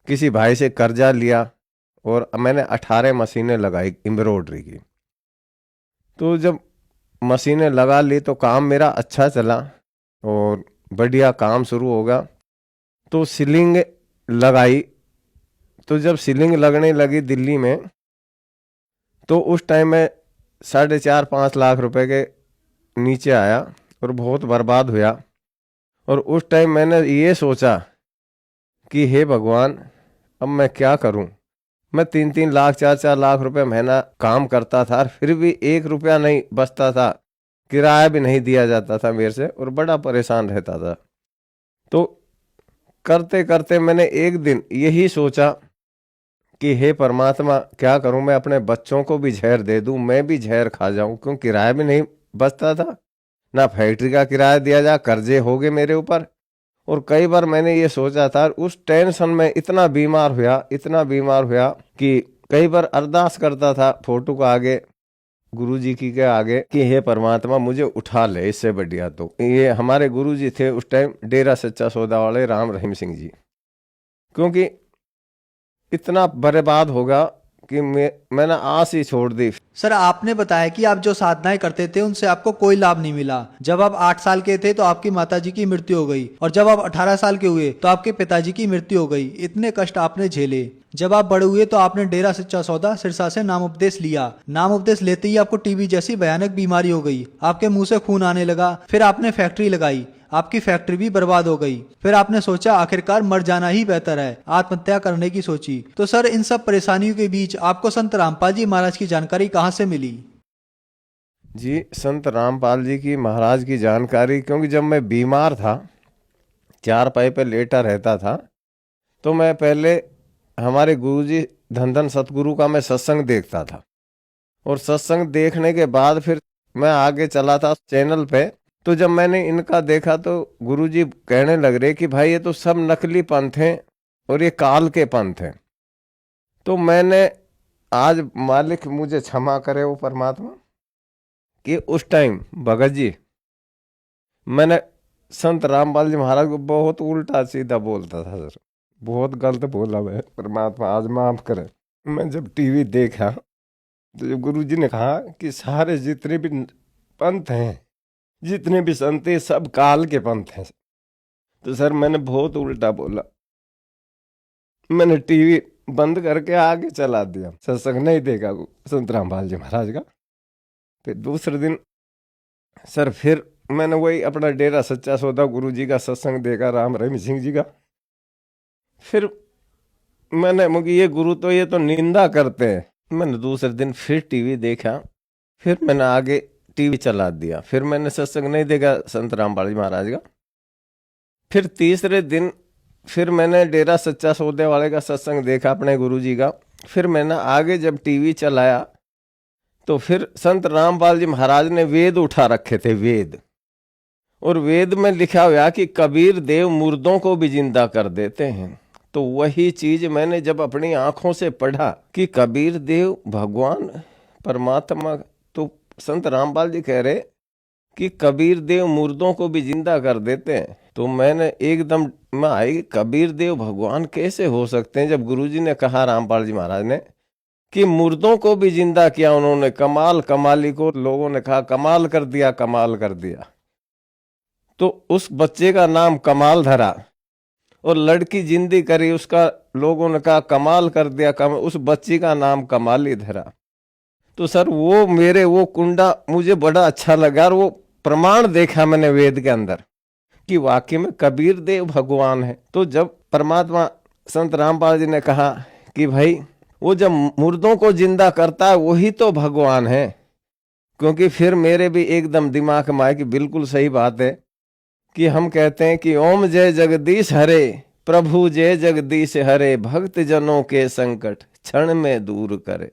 किसी भाई से कर्जा लिया, और मैंने 18 मशीनें लगाई एम्ब्रॉयडरी की। तो जब मशीनें लगा ली तो काम मेरा अच्छा चला और बढ़िया काम शुरू होगा। तो सीलिंग लगाई। तो जब सीलिंग लगने लगी दिल्ली में, तो उस टाइम में 4.5-5 लाख रुपए के नीचे आया और बहुत बर्बाद हुआ। और उस टाइम मैंने ये सोचा कि हे भगवान, अब मैं क्या करूं। मैं 3-3 लाख 4-4 लाख रुपए महीना काम करता था, फिर भी 1 रुपया नहीं बचता था, किराया भी नहीं दिया जाता था मेरे से, और बड़ा परेशान रहता था। तो करते करते मैंने एक दिन यही सोचा कि हे परमात्मा, क्या करूं मैं, अपने बच्चों को भी जहर दे दूं, मैं भी जहर खा जाऊं, क्यों किराया भी नहीं बचता था, ना फैक्ट्री का किराया दिया जा, कर्जे हो गए मेरे ऊपर। और कई बार मैंने ये सोचा था, उस टेंशन में इतना बीमार हुआ कि कई बार अरदास करता था फोटो के आगे, गुरु जी की के आगे, कि हे परमात्मा मुझे उठा ले इससे बढ़िया। तो ये हमारे गुरु जी थे उस टाइम, डेरा सच्चा सौदा वाले राम रहीम सिंह जी, क्योंकि इतना बर्बाद होगा कि मैंने आस ही छोड़ दी। सर आपने बताया कि आप जो साधनाएं करते थे उनसे आपको कोई लाभ नहीं मिला। जब आप 8 साल के थे तो आपकी माताजी की मृत्यु हो गई, और जब आप 18 साल के हुए तो आपके पिताजी की मृत्यु हो गई। इतने कष्ट आपने झेले। जब आप बड़े हुए तो आपने डेरा सच्चा सौदा सिरसा से नाम उपदेश लिया। नाम उपदेश लेते ही आपको टीबी जैसी भयानक बीमारी हो गई, आपके मुंह से खून आने लगा। फिर आपने फैक्ट्री लगाई, आपकी फैक्ट्री भी बर्बाद हो गई। फिर आपने सोचा आखिरकार मर जाना ही बेहतर है, आत्महत्या करने की सोची। तो सर इन सब परेशानियों के बीच आपको संत रामपाल जी महाराज की जानकारी कहाँ से मिली? जी, संत रामपाल जी की महाराज की जानकारी, क्योंकि जब मैं बीमार था, चारपाई पे लेटा रहता था, तो मैं पहले हमारे गुरुजी धन धन सतगुरु का मैं सत्संग देखता था, और सत्संग देखने के बाद फिर मैं आगे चला था चैनल पे। तो जब मैंने इनका देखा तो गुरुजी कहने लग रहे कि भाई ये तो सब नकली पंथ हैं और ये काल के पंथ हैं। तो मैंने आज, मालिक मुझे क्षमा करे वो परमात्मा, कि उस टाइम भगत जी मैंने संत रामपाल जी महाराज को बहुत उल्टा सीधा बोलता था सर, बहुत गलत बोला मैं, परमात्मा आज माफ करे। मैं जब टीवी देखा तो जब गुरुजी ने कहा कि सारे जितने भी पंथ हैं, जितने भी संत हैं, सब काल के पंथ हैं, तो सर मैंने बहुत उल्टा बोला। मैंने टीवी बंद करके आगे चला दिया, सत्संग नहीं देखा संत रामपाल जी महाराज का। फिर दूसरे दिन सर फिर मैंने वही अपना डेरा सच्चा सौदा गुरुजी का सत्संग देखा, राम रहीम सिंह जी का। फिर मैंने मुझे ये गुरु तो ये तो निंदा करते हैं। मैंने दूसरे दिन फिर टीवी देखा, फिर मैंने आगे टीवी चला दिया, फिर मैंने सत्संग नहीं देखा संत रामपाल जी महाराज का। फिर तीसरे दिन फिर मैंने डेरा सच्चा सौदे वाले का सत्संग देखा अपने गुरुजी का। फिर मैंने आगे जब टीवी चलाया तो फिर संत रामपाल जी महाराज ने वेद उठा रखे थे, वेद, और वेद में लिखा हुआ कि कबीर देव मुर्दों को भी जिंदा कर देते हैं। तो वही चीज मैंने जब अपनी आंखों से पढ़ा कि कबीर देव भगवान परमात्मा, तो संत रामपाल जी कह रहे कि कबीर देव मुर्दों को भी जिंदा कर देते हैं। तो मैंने एकदम में आई, कबीर देव भगवान कैसे हो सकते हैं, जब गुरुजी ने कहा रामपाल जी महाराज ने कि मुर्दों को भी जिंदा किया उन्होंने, कमाल कमाली को लोगों ने कहा कमाल कर दिया, कमाल कर दिया। तो उस बच्चे का नाम कमाल धरा, और लड़की जिंदी करी, उसका लोगों ने कहा कमाल कर दिया, उस बच्ची का नाम कमाली धरा। तो सर वो मेरे वो कुंडा मुझे बड़ा अच्छा लगा, और वो प्रमाण देखा मैंने वेद के अंदर कि वाकई में कबीर देव भगवान है। तो जब परमात्मा संत रामपाल जी ने कहा कि भाई वो जब मुर्दों को जिंदा करता है वही तो भगवान है, क्योंकि फिर मेरे भी एकदम दिमाग में आया कि बिल्कुल सही बात है कि हम कहते हैं कि ओम जय जगदीश हरे, प्रभु जय जगदीश हरे, भक्त जनों के संकट क्षण में दूर करे।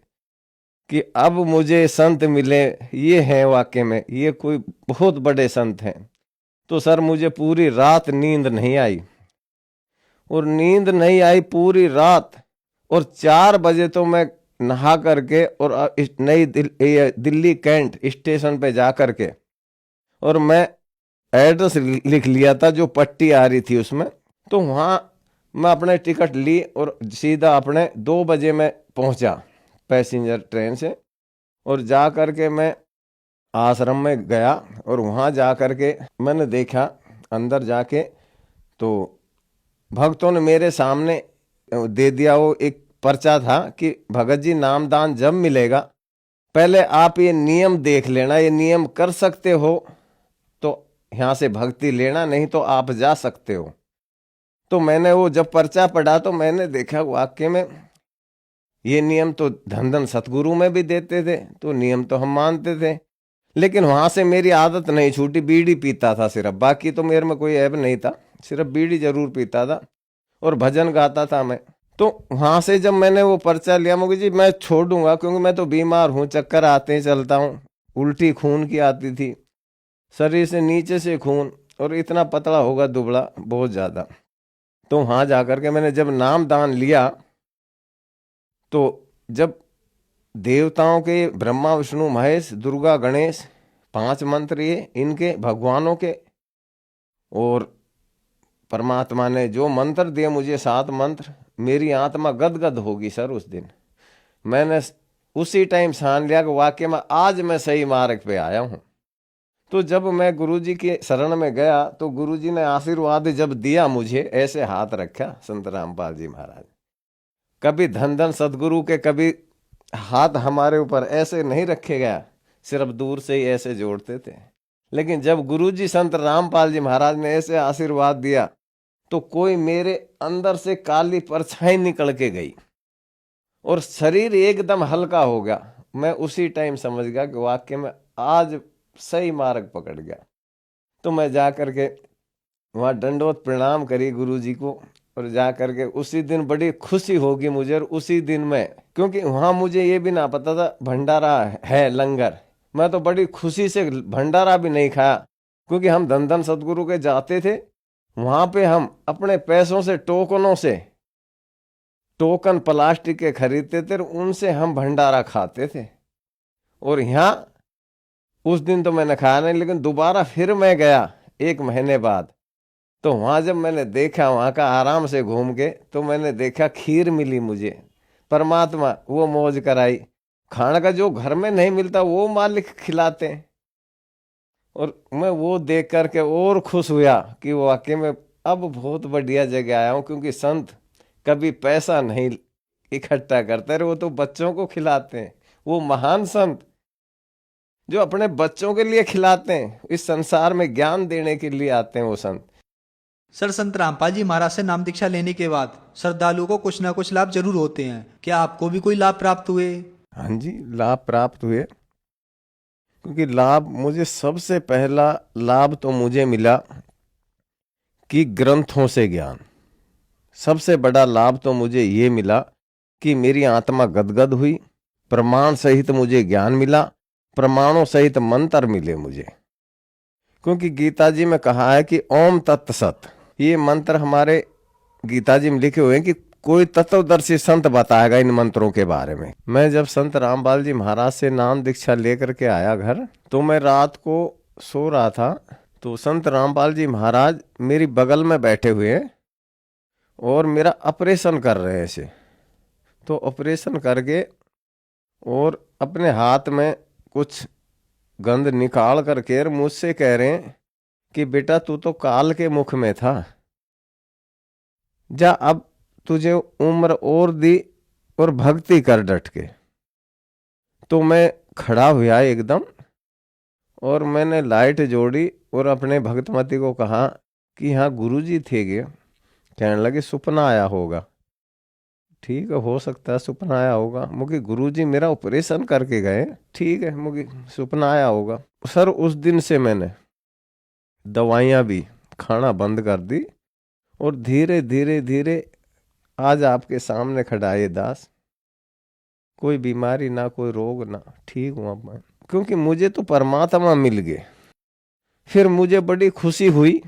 कि अब मुझे संत मिले, ये हैं वाकई में, ये कोई बहुत बड़े संत हैं। तो सर मुझे पूरी रात नींद नहीं आई, और नींद नहीं आई पूरी रात, और 4 बजे तो मैं नहा करके और नई दिल्ली कैंट स्टेशन पे जा करके, और मैं एड्रेस लिख लिया था जो पट्टी आ रही थी उसमें। तो वहाँ मैं अपने टिकट ली और सीधा अपने 2 बजे में पहुँचा पैसेंजर ट्रेन से, और जा करके मैं आश्रम में गया, और वहाँ जा करके मैंने देखा अंदर जाके तो भक्तों ने मेरे सामने दे दिया वो एक पर्चा था कि भगत जी नामदान जब मिलेगा पहले आप ये नियम देख लेना, ये नियम कर सकते हो तो यहाँ से भक्ति लेना, नहीं तो आप जा सकते हो। तो मैंने वो जब पर्चा पढ़ा तो मैंने देखा वाक्य में ये नियम तो धन धन सतगुरु में भी देते थे, तो नियम तो हम मानते थे, लेकिन वहां से मेरी आदत नहीं छूटी। बीड़ी पीता था सिर्फ, बाकी तो मेरे में कोई ऐब नहीं था, सिर्फ बीड़ी जरूर पीता था और भजन गाता था मैं। तो वहां से जब मैंने वो पर्चा लिया, मुझे जी मैं छोड़ दूंगा क्योंकि मैं तो बीमार हूँ, चक्कर आते ही चलता हूँ, उल्टी खून की आती थी, शरीर से नीचे से खून, और इतना पतला होगा दुबला बहुत ज्यादा। तो वहां जाकर के मैंने जब नाम दान लिया तो जब देवताओं के ब्रह्मा विष्णु महेश दुर्गा गणेश 5 मंत्र ये इनके भगवानों के, और परमात्मा ने जो मंत्र दिए मुझे 7 मंत्र, मेरी आत्मा गदगद होगी सर। उस दिन मैंने उसी टाइम ठान लिया कि वाकई में आज मैं सही मार्ग पे आया हूँ। तो जब मैं गुरुजी के शरण में गया तो गुरुजी ने आशीर्वाद जब दिया मुझे, ऐसे हाथ रखा संत रामपाल जी महाराज, कभी धन धन सदगुरु के कभी हाथ हमारे ऊपर ऐसे नहीं रखे गया, सिर्फ दूर से ही ऐसे जोड़ते थे। लेकिन जब गुरुजी संत रामपाल जी महाराज ने ऐसे आशीर्वाद दिया तो कोई मेरे अंदर से काली परछाई निकल के गई और शरीर एकदम हल्का हो गया। मैं उसी टाइम समझ गया कि वाकई में आज सही मार्ग पकड़ गया। तो मैं जा करके वहाँ दंडवत प्रणाम करी गुरुजी को और जा करके उसी दिन बड़ी खुशी होगी मुझे। और उसी दिन में, क्योंकि वहां मुझे ये भी ना पता था भंडारा है, लंगर, मैं तो बड़ी खुशी से भंडारा भी नहीं खाया, क्योंकि हम धन धन सतगुरु के जाते थे। वहां पे हम अपने पैसों से टोकनों से टोकन प्लास्टिक के खरीदते थे, उनसे हम भंडारा खाते थे। और यहाँ उस दिन तो मैंने खाया नहीं, लेकिन दोबारा फिर मैं गया 1 महीने बाद, तो वहां जब मैंने देखा वहां का आराम से घूम के, तो मैंने देखा खीर मिली मुझे, परमात्मा वो मौज कराई। खाने का जो घर में नहीं मिलता वो मालिक खिलाते हैं। और मैं वो देख करके और खुश हुआ कि वो वाकई में अब बहुत बढ़िया जगह आया हूँ, क्योंकि संत कभी पैसा नहीं इकट्ठा करते रहे, वो तो बच्चों को खिलाते हैं। वो महान संत जो अपने बच्चों के लिए खिलाते हैं, इस संसार में ज्ञान देने के लिए आते हैं वो संत। सर, संत रामपाल जी महाराज से नाम दीक्षा लेने के बाद श्रद्धालुओं को कुछ ना कुछ लाभ जरूर होते हैं। क्या आपको भी कोई लाभ प्राप्त हुए? हाँ जी, लाभ प्राप्त हुए। क्योंकि लाभ, मुझे सबसे पहला लाभ तो मुझे मिला कि ग्रंथों से ज्ञान। सबसे बड़ा लाभ तो मुझे ये मिला कि मेरी आत्मा गदगद हुई, प्रमाण सहित मुझे ज्ञान मिला, प्रमाणों सहित मंत्र मिले मुझे। क्योंकि गीता जी में कहा है कि ओम तत्सत, ये मंत्र हमारे गीता जी में लिखे हुए हैं कि कोई तत्वदर्शी संत बताएगा इन मंत्रों के बारे में। मैं जब संत रामपाल जी महाराज से नाम दीक्षा लेकर के आया घर, तो मैं रात को सो रहा था, तो संत रामपाल जी महाराज मेरी बगल में बैठे हुए और मेरा ऑपरेशन कर रहे हैं ऐसे। तो ऑपरेशन करके और अपने हाथ में कुछ गंध निकाल करके मुझसे कह रहे हैं कि बेटा तू तो काल के मुख में था, जा अब तुझे उम्र और दी और भक्ति कर डट के। तो मैं खड़ा हुआ एकदम और मैंने लाइट जोड़ी और अपने भक्तमती को कहा कि यहाँ गुरुजी थे गे। कहने लगे सपना आया होगा। ठीक है, हो सकता है सपना आया होगा, मुझे गुरुजी मेरा ऑपरेशन करके गए। ठीक है, मुझे सपना आया होगा। सर, उस दिन से मैंने दवाइयाँ भी खाना बंद कर दी और धीरे धीरे धीरे आज आपके सामने खड़ा है दास। कोई बीमारी ना, कोई रोग ना, ठीक हुआ मैं, क्योंकि मुझे तो परमात्मा मिल गए। फिर मुझे बड़ी खुशी हुई।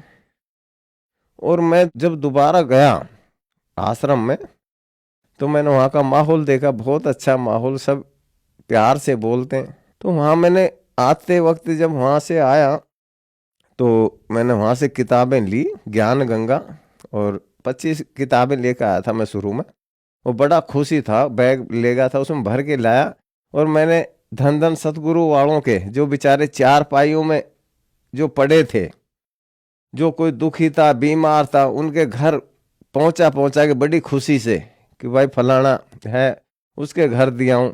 और मैं जब दोबारा गया आश्रम में, तो मैंने वहाँ का माहौल देखा, बहुत अच्छा माहौल, सब प्यार से बोलते हैं। तो वहाँ मैंने आते वक्त जब वहाँ से आया, तो मैंने वहाँ से किताबें ली, ज्ञान गंगा, और 25 किताबें लेकर आया था मैं शुरू में। वो बड़ा खुशी था, बैग ले गया था, उसमें भर के लाया। और मैंने धन धन सतगुरु वालों के, जो बेचारे 4 पाइयों में जो पड़े थे, जो कोई दुखी था, बीमार था, उनके घर पहुंचा के बड़ी खुशी से कि भाई फलाना है, उसके घर दिया हूं।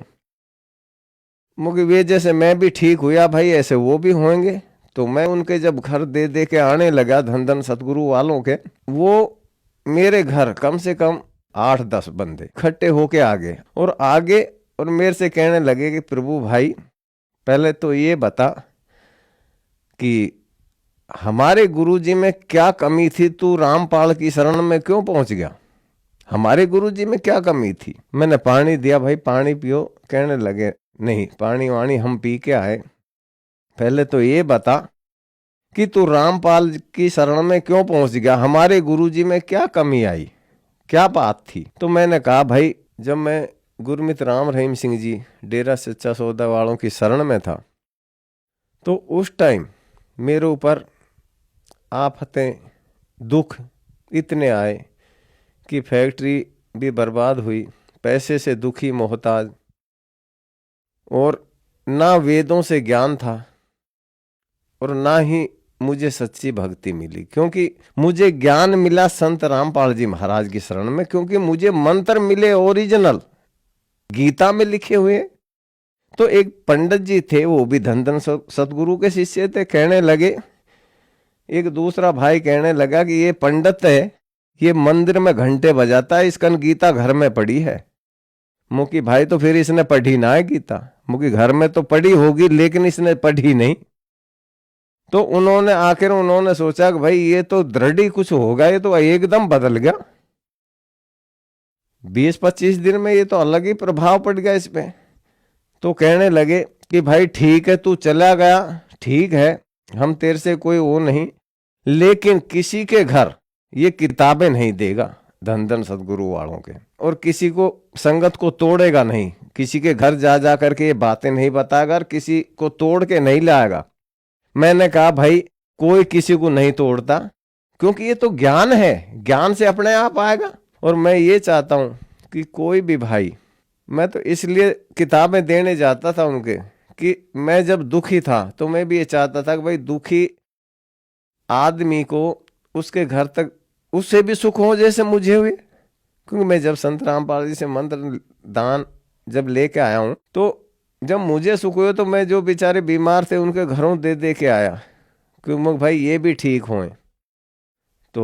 मुझे वे जैसे मैं भी ठीक हुआ भाई, ऐसे वो भी होंगे। तो मैं उनके जब घर दे दे के आने लगा, धन धन सतगुरु वालों के, वो मेरे घर कम से कम 8-10 बंदे इकट्ठे होके आगे और मेरे से कहने लगे कि प्रभु भाई, पहले तो ये बता कि हमारे गुरुजी में क्या कमी थी, तू रामपाल की शरण में क्यों पहुंच गया? हमारे गुरुजी में क्या कमी थी? मैंने पानी दिया, भाई पानी पियो। कहने लगे नहीं, पानी वाणी हम पी के आए, पहले तो ये बता कि तू रामपाल की शरण में क्यों पहुंच गया, हमारे गुरुजी में क्या कमी आई, क्या बात थी? तो मैंने कहा भाई, जब मैं गुरमित राम रहीम सिंह जी डेरा सच्चा सौदा वालों की शरण में था, तो उस टाइम मेरे ऊपर आफतें, दुख इतने आए कि फैक्ट्री भी बर्बाद हुई, पैसे से दुखी मोहताज, और ना वेदों से ज्ञान था और ना ही मुझे सच्ची भक्ति मिली। क्योंकि मुझे ज्ञान मिला संत रामपाल जी महाराज की शरण में, क्योंकि मुझे मंत्र मिले ओरिजिनल गीता में लिखे हुए। तो एक पंडित जी थे, वो भी धन धन सतगुरु के शिष्य थे। कहने लगे, एक दूसरा भाई कहने लगा कि ये पंडित है, ये मंदिर में घंटे बजाता है, इसका गीता घर में पड़ी है। मुकी भाई, तो फिर इसने पढ़ी ना है गीता। मुकी घर में तो पढ़ी होगी, लेकिन इसने पढ़ी नहीं। तो उन्होंने सोचा कि भाई ये तो दृढ़ ही कुछ होगा, ये तो एकदम बदल गया। 20-25 दिन में ये तो अलग ही प्रभाव पड़ गया इस पे। तो कहने लगे कि भाई ठीक है, तू चला गया, ठीक है, हम तेरे से कोई वो नहीं, लेकिन किसी के घर ये किताबें नहीं देगा धन धन सदगुरु वालों के, और किसी को संगत को तोड़ेगा नहीं, किसी के घर जा जा करके ये बातें नहीं बताएगा और किसी को तोड़ के नहीं लाएगा। मैंने कहा भाई कोई किसी को नहीं तोड़ता, क्योंकि ये तो ज्ञान है, ज्ञान से अपने आप आएगा। और मैं ये चाहता हूं कि कोई भी भाई, मैं तो इसलिए किताबें देने जाता था उनके कि मैं जब दुखी था तो मैं भी ये चाहता था कि भाई दुखी आदमी को उसके घर तक उससे भी सुख हो जैसे मुझे हुए। क्योंकि मैं जब संत रामपाल जी से मंत्र दान जब लेके आया हूं, तो जब मुझे सुख हुए तो मैं जो बेचारे बीमार थे उनके घरों दे दे के आया, क्योंकि भाई ये भी ठीक हों। तो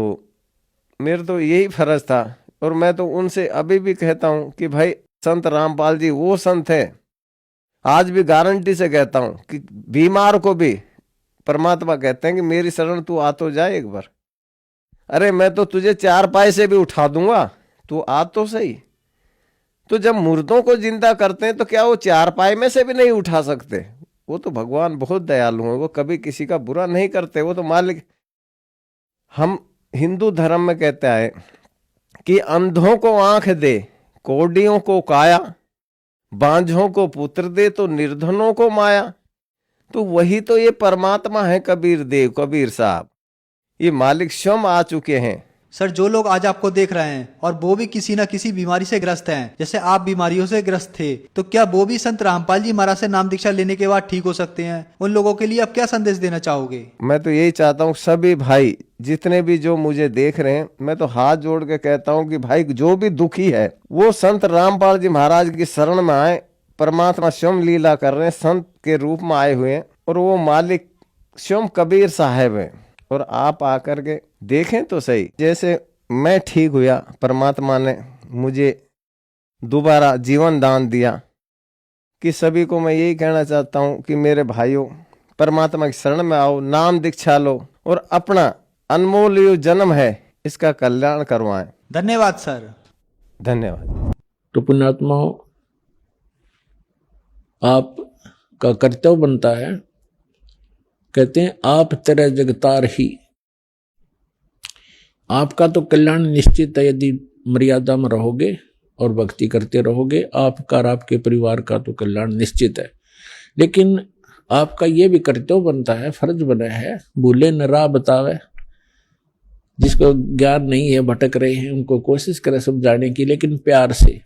मेरा तो यही फर्ज था, और मैं तो उनसे अभी भी कहता हूं कि भाई संत रामपाल जी वो संत है, आज भी गारंटी से कहता हूं कि बीमार को भी परमात्मा कहते हैं कि मेरी शरण तू आ तो जाए एक बार। अरे मैं तो तुझे 4 पाए से भी उठा दूंगा, तू आ तो सही। तो जब मुर्दों को जिंदा करते हैं तो क्या वो 4 पाए में से भी नहीं उठा सकते? वो तो भगवान बहुत दयालु हैं, वो कभी किसी का बुरा नहीं करते, वो तो मालिक। हम हिंदू धर्म में कहते हैं कि अंधों को आंख दे, कोडियों को काया, बांझों को पुत्र दे तो निर्धनों को माया। तो वही तो ये परमात्मा है कबीर देव, कबीर साहब, ये मालिक स्वयं आ चुके हैं। सर, जो लोग आज आपको देख रहे हैं और वो भी किसी न किसी बीमारी से ग्रस्त हैं, जैसे आप बीमारियों से ग्रस्त थे, तो क्या वो भी संत रामपाल जी महाराज से नाम दीक्षा लेने के बाद ठीक हो सकते हैं? उन लोगों के लिए आप क्या संदेश देना चाहोगे? मैं तो यही चाहता हूँ सभी भाई जितने भी जो मुझे देख रहे हैं, मैं तो हाथ जोड़ के कहता हूँ कि भाई जो भी दुखी है वो संत रामपाल जी महाराज की शरण में आए। परमात्मा स्वयं लीला कर रहे हैं, संत के रूप में आए हुए हैं, और वो मालिक स्वयं कबीर साहब है। और आप आकर के देखें तो सही, जैसे मैं ठीक हुआ, परमात्मा ने मुझे दोबारा जीवन दान दिया। कि सभी को मैं यही कहना चाहता हूं कि मेरे भाइयों, परमात्मा की शरण में आओ, नाम दीक्षा लो, और अपना अनमोल यो जन्म है इसका कल्याण करवाएं। धन्यवाद सर। धन्यवाद। तो पुण्यात्माओं, आपका कर्तव्य बनता है, कहते हैं आप तेरे जगतार ही। आपका तो कल्याण निश्चित है यदि मर्यादा में रहोगे और भक्ति करते रहोगे। आपका और आपके परिवार का तो कल्याण निश्चित है, लेकिन आपका ये भी कर्तव्य बनता है, फर्ज बना है, भूले न राह बतावे। जिसको ज्ञान नहीं है, भटक रहे हैं, उनको कोशिश करें समझाने की, लेकिन प्यार से।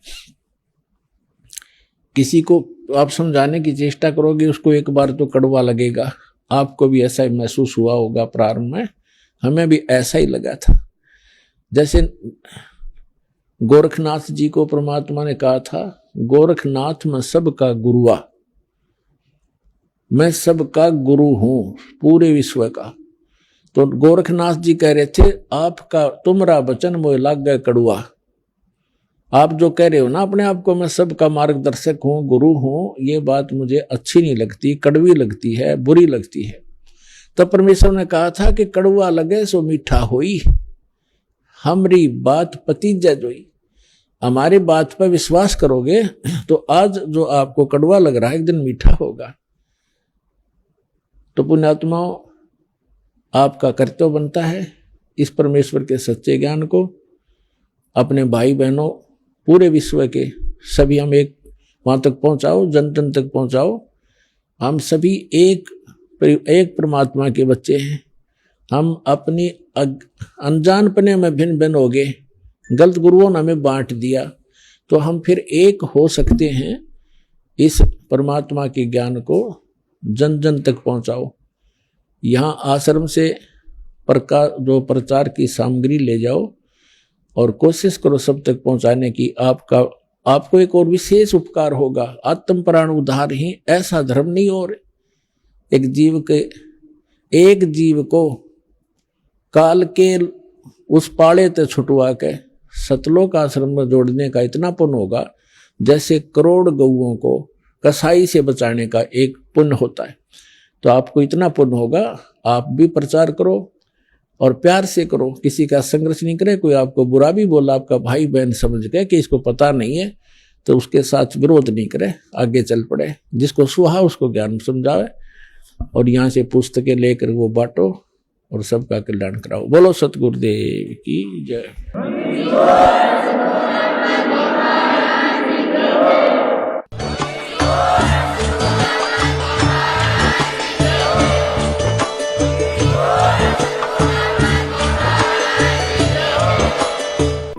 किसी को आप समझाने की चेष्टा करोगे, उसको एक बार तो कड़वा लगेगा। आपको भी ऐसा ही महसूस हुआ होगा प्रारंभ में, हमें भी ऐसा ही लगा था। जैसे गोरखनाथ जी को परमात्मा ने कहा था, गोरखनाथ मैं सबका गुरुआ, मैं सबका गुरु हूं पूरे विश्व का। तो गोरखनाथ जी कह रहे थे, आपका तुमरा वचन मोह लाग गए कड़ुआ। आप जो कह रहे हो ना अपने आप को, मैं सबका मार्गदर्शक हूं, गुरु हूं, ये बात मुझे अच्छी नहीं लगती, कड़वी लगती है, बुरी लगती है। तो परमेश्वर ने कहा था कि कड़वा लगे सो मीठा होई, हमरी बात पतीजा जोई। हमारी बात पर विश्वास करोगे तो आज जो आपको कड़वा लग रहा है एक दिन मीठा होगा। तो पुण्यात्माओं, आपका कर्तव्य बनता है इस परमेश्वर के सच्चे ज्ञान को अपने भाई बहनों, पूरे विश्व के सभी हम एक वहां तक पहुंचाओ, जन जन तक पहुंचाओ। हम सभी एक परमात्मा के बच्चे हैं। हम अपनी अनजानपने में भिन्न भिन्न हो गए, गलत गुरुओं ने हमें बांट दिया, तो हम फिर एक हो सकते हैं। इस परमात्मा के ज्ञान को जन जन तक पहुंचाओ। यहाँ आश्रम से जो प्रचार की सामग्री ले जाओ और कोशिश करो सब तक पहुंचाने की। आपको एक और विशेष उपकार होगा, आत्म प्राण उद्धार ही ऐसा धर्म नहीं। और एक जीव को काल के उस पाले ते छुटवा के सतलोक आश्रम में जोड़ने का इतना पुण्य होगा जैसे करोड़ गौओं को कसाई से बचाने का एक पुण्य होता है। तो आपको इतना पुण्य होगा, आप भी प्रचार करो, और प्यार से करो, किसी का संघर्ष नहीं करे। कोई आपको बुरा भी बोला, आपका भाई बहन समझ गए कि इसको पता नहीं है, तो उसके साथ विरोध नहीं करे, आगे चल पड़े। जिसको सुहा उसको ज्ञान समझावे, और यहाँ से पुस्तकें लेकर वो बांटो और सबका कल्याण कराओ। बोलो सतगुरुदेव की जय।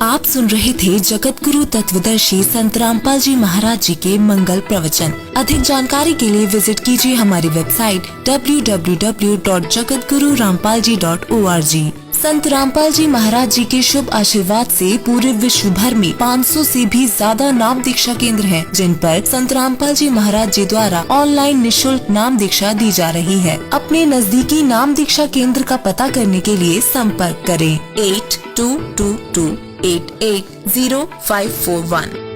आप सुन रहे थे जगत गुरु तत्वदर्शी संत रामपाल जी महाराज जी के मंगल प्रवचन। अधिक जानकारी के लिए विजिट कीजिए हमारी वेबसाइट www.jagatgururampalji.org। संत रामपाल जी महाराज जी के शुभ आशीर्वाद से पूरे विश्व भर में 500 से भी ज्यादा नाम दीक्षा केंद्र हैं, जिन पर संत रामपाल जी महाराज जी द्वारा ऑनलाइन निशुल्क नाम दीक्षा दी जा रही है। अपने नजदीकी नाम दीक्षा केंद्र का पता करने के लिए संपर्क करें 8222880541।